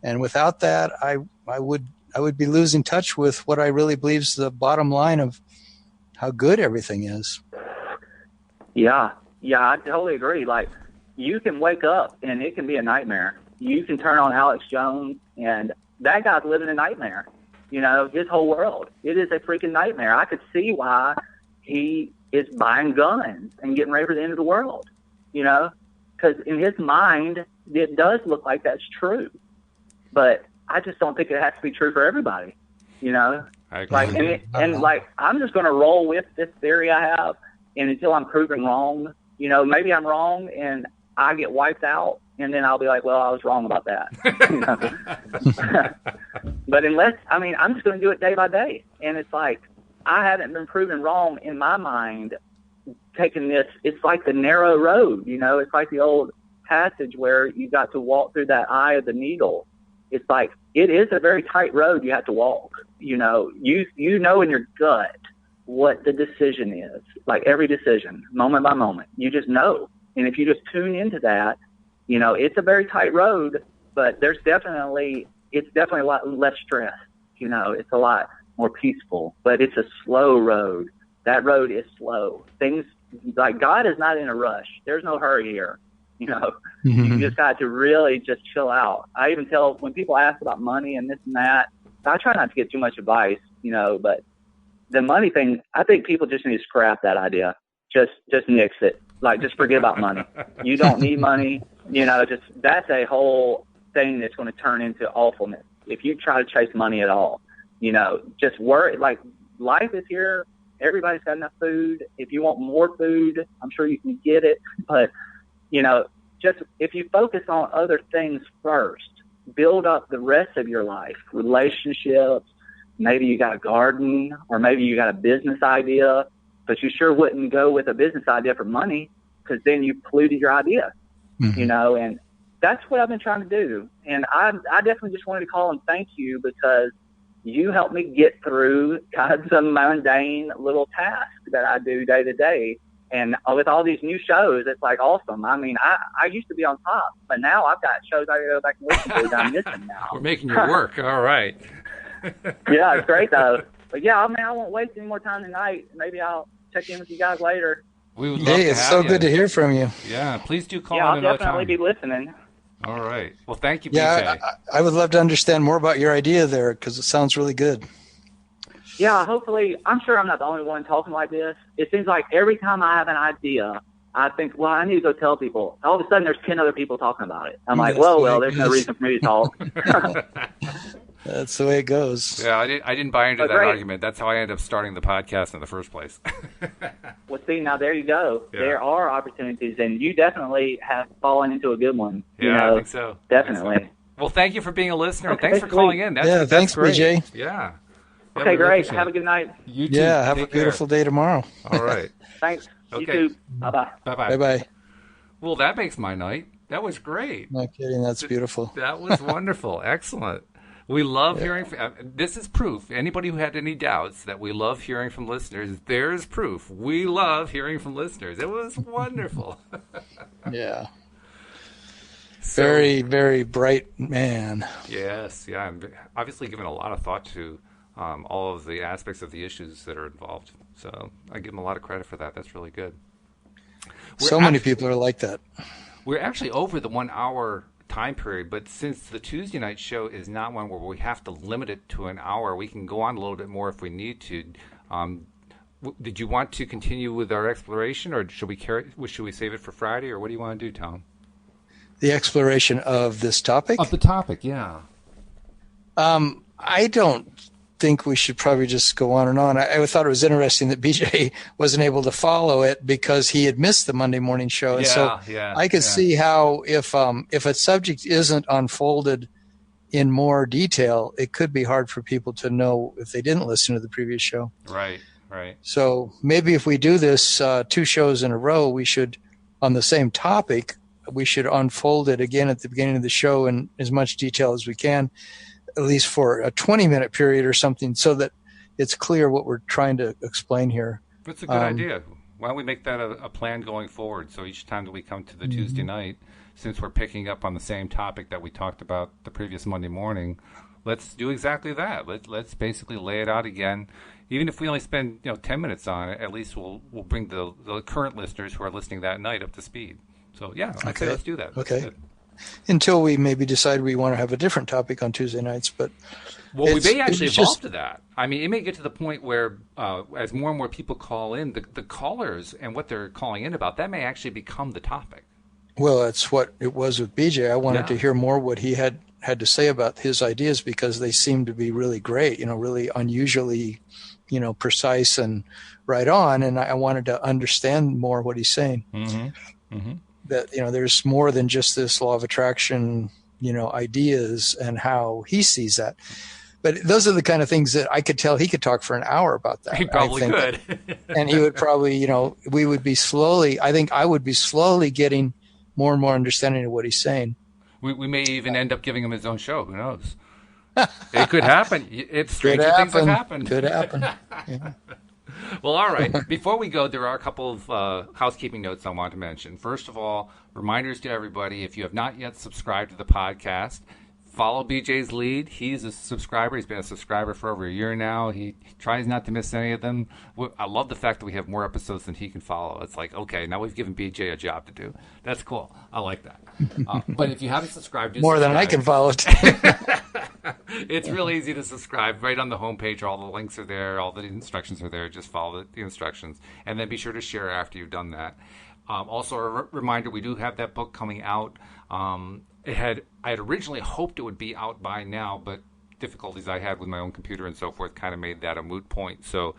And without that, I would be losing touch with what I really believe is the bottom line of how good everything is. Yeah, I totally agree. Like, you can wake up and it can be a nightmare. You can turn on Alex Jones, and that guy's living a nightmare. You know, his whole world. It is a freaking nightmare. I could see why he is buying guns and getting ready for the end of the world, you know, because in his mind, it does look like that's true. But I just don't think it has to be true for everybody, you know. Like, like, I'm just going to roll with this theory I have, and until I'm proven wrong, you know, maybe I'm wrong and I get wiped out, and then I'll be like, well, I was wrong about that. You know? But I'm just going to do it day by day. And it's like, I haven't been proven wrong in my mind taking this. It's like the narrow road, you know. It's like the old passage where you got to walk through that eye of the needle. It's like, it is a very tight road you have to walk. You know, you know in your gut what the decision is, like every decision, moment by moment. You just know. And if you just tune into that, you know, it's a very tight road, but it's definitely a lot less stress. You know, it's a lot more peaceful, but it's a slow road. That road is slow. Things like, God is not in a rush. There's no hurry here. You know, you just got to really just chill out. I even tell when people ask about money and this and that, I try not to get too much advice, you know, but the money thing, I think people just need to scrap that idea. Just nix it. Like, just forget about money. You don't need money. You know, that's a whole thing that's going to turn into awfulness if you try to chase money at all. You know, just worry. Like, life is here. Everybody's got enough food. If you want more food, I'm sure you can get it. But, you know, just if you focus on other things first, build up the rest of your life, relationships. Maybe you got a garden, or maybe you got a business idea, but you sure wouldn't go with a business idea for money, because then you polluted your idea, you know, and that's what I've been trying to do. And I definitely just wanted to call and thank you, because you helped me get through kind of some mundane little tasks that I do day to day. And with all these new shows, it's like awesome. I mean, I used to be on top, but now I've got shows I go back and listen to that I'm missing now. We're making your work. All right. Yeah, it's great, though. But, yeah, I mean, I won't waste any more time tonight. Maybe I'll check in with you guys later. We would love to have it's so good to hear from you. Yeah, please do call in another time. I'll definitely be listening. All right. Well, thank you, BJ. Yeah, I would love to understand more about your idea there, because it sounds really good. Yeah, hopefully. I'm sure I'm not the only one talking like this. It seems like every time I have an idea, I think, well, I need to go tell people. All of a sudden, there's 10 other people talking about it. I'm like, well, there's no reason for me to talk. That's the way it goes. Yeah, I didn't buy into that argument. That's how I ended up starting the podcast in the first place. Well, see, now there you go. Yeah. There are opportunities, and you definitely have fallen into a good one. Yeah, I think so. Definitely. Well, thank you for being a listener. Okay, Thanks for calling in. Thanks, great. BJ. Yeah. Okay, great. Have a good night. You too. Yeah, have a beautiful day tomorrow. All right. Thanks. Okay. You too. Bye-bye. Bye-bye. Bye-bye. Well, that makes my night. That was great. No kidding. That's beautiful. That was wonderful. Excellent. We love hearing from, this is proof. Anybody who had any doubts that we love hearing from listeners, there's proof. We love hearing from listeners. It was wonderful. Yeah. So, Very, very bright man. Yes. Yeah. I'm obviously given a lot of thought to all of the aspects of the issues that are involved. So I give him a lot of credit for that. That's really good. Many people are like that. We're actually over the 1 hour time period, but since the Tuesday night show is not one where we have to limit it to an hour, we can go on a little bit more if we need to. Did you want to continue with our exploration, or should we save it for Friday, or what do you want to do, Tom? The exploration of this topic? Of the topic, yeah. I don't think we should probably just go on and on. I thought it was interesting that BJ wasn't able to follow it because he had missed the Monday morning show. And I could see how if a subject isn't unfolded in more detail, it could be hard for people to know if they didn't listen to the previous show. Right. So maybe if we do this 2 shows in a row, we should, on the same topic, we should unfold it again at the beginning of the show in as much detail as we can, at least for a 20-minute period or something, so that it's clear what we're trying to explain here. That's a good idea. Why don't we make that a plan going forward? So each time that we come to the Tuesday night, since we're picking up on the same topic that we talked about the previous Monday morning, let's do exactly that. Let's basically lay it out again. Even if we only spend 10 minutes on it, at least we'll bring the current listeners who are listening that night up to speed. So yeah, I'd say let's do that. Okay. Until we maybe decide we want to have a different topic on Tuesday nights, but we may actually evolve to that. I mean, it may get to the point where as more and more people call in, the callers and what they're calling in about, that may actually become the topic. Well, that's what it was with BJ. I wanted to hear more what he had to say about his ideas because they seemed to be really great, really unusually, precise and right on. And I wanted to understand more what he's saying. Mm-hmm. Mm-hmm. That, there's more than just this law of attraction, ideas and how he sees that. But those are the kind of things that I could tell he could talk for an hour about that. He probably could. And he would probably, we would be I would be slowly getting more and more understanding of what he's saying. We may even end up giving him his own show. Who knows? It could happen. Stranger things have happened. Could happen. Yeah. Well, all right. Before we go, there are a couple of housekeeping notes I want to mention. First of all, reminders to everybody, if you have not yet subscribed to the podcast, follow BJ's lead. He's a subscriber. He's been a subscriber for over a year now. He tries not to miss any of them. I love the fact that we have more episodes than he can follow. It's like, okay, now we've given BJ a job to do. That's cool. I like that. But if you haven't subscribed, more than I can follow. It's real easy to subscribe. Right on the homepage, all the links are there. All the instructions are there. Just follow the instructions. And then be sure to share after you've done that. Also, a reminder, we do have that book coming out. I had originally hoped it would be out by now, but difficulties I had with my own computer and so forth kind of made that a moot point. So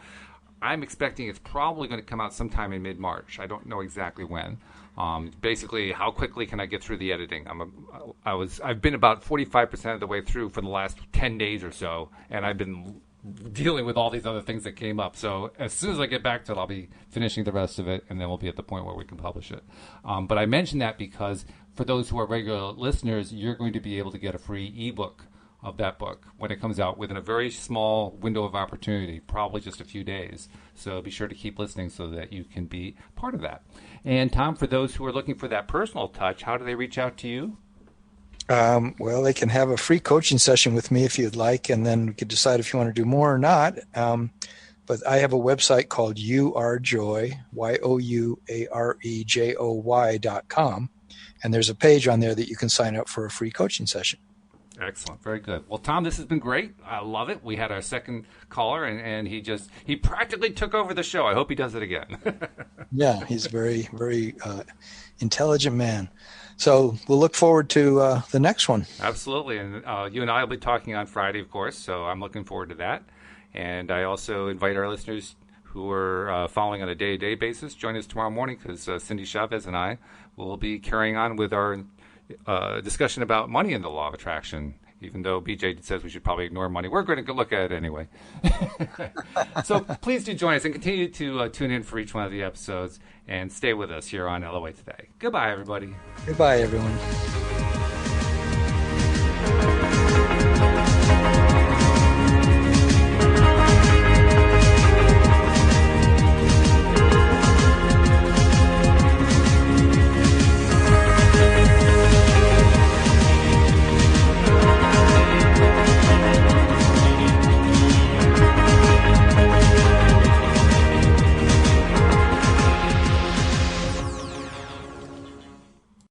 I'm expecting it's probably going to come out sometime in mid-March. I don't know exactly when. Basically, how quickly can I get through the editing? I've been about 45% of the way through for the last 10 days or so, and I've been dealing with all these other things that came up. So as soon as I get back to it, I'll be finishing the rest of it, and then we'll be at the point where we can publish it. But I mention that because for those who are regular listeners, you're going to be able to get a free ebook of that book when it comes out within a very small window of opportunity, probably just a few days. So be sure to keep listening so that you can be part of that. And Tom, for those who are looking for that personal touch, how do they reach out to you? Well, they can have a free coaching session with me if you'd like, and then we could decide if you want to do more or not. But I have a website called youarejoy, youarejoy.com, and there's a page on there that you can sign up for a free coaching session. Excellent. Very good. Well, Tom, this has been great. I love it. We had our second caller, and he practically took over the show. I hope he does it again. Yeah, he's a very, very intelligent man. So we'll look forward to the next one. Absolutely. And you and I will be talking on Friday, of course, so I'm looking forward to that. And I also invite our listeners who are following on a day-to-day basis, join us tomorrow morning, because Cindy Chavez and I will be carrying on with our discussion about money and the law of attraction. Even though BJ says we should probably ignore money, we're going to look at it anyway. So please do join us and continue to tune in for each one of the episodes and stay with us here on LOA Today. Goodbye, everybody. Goodbye, everyone.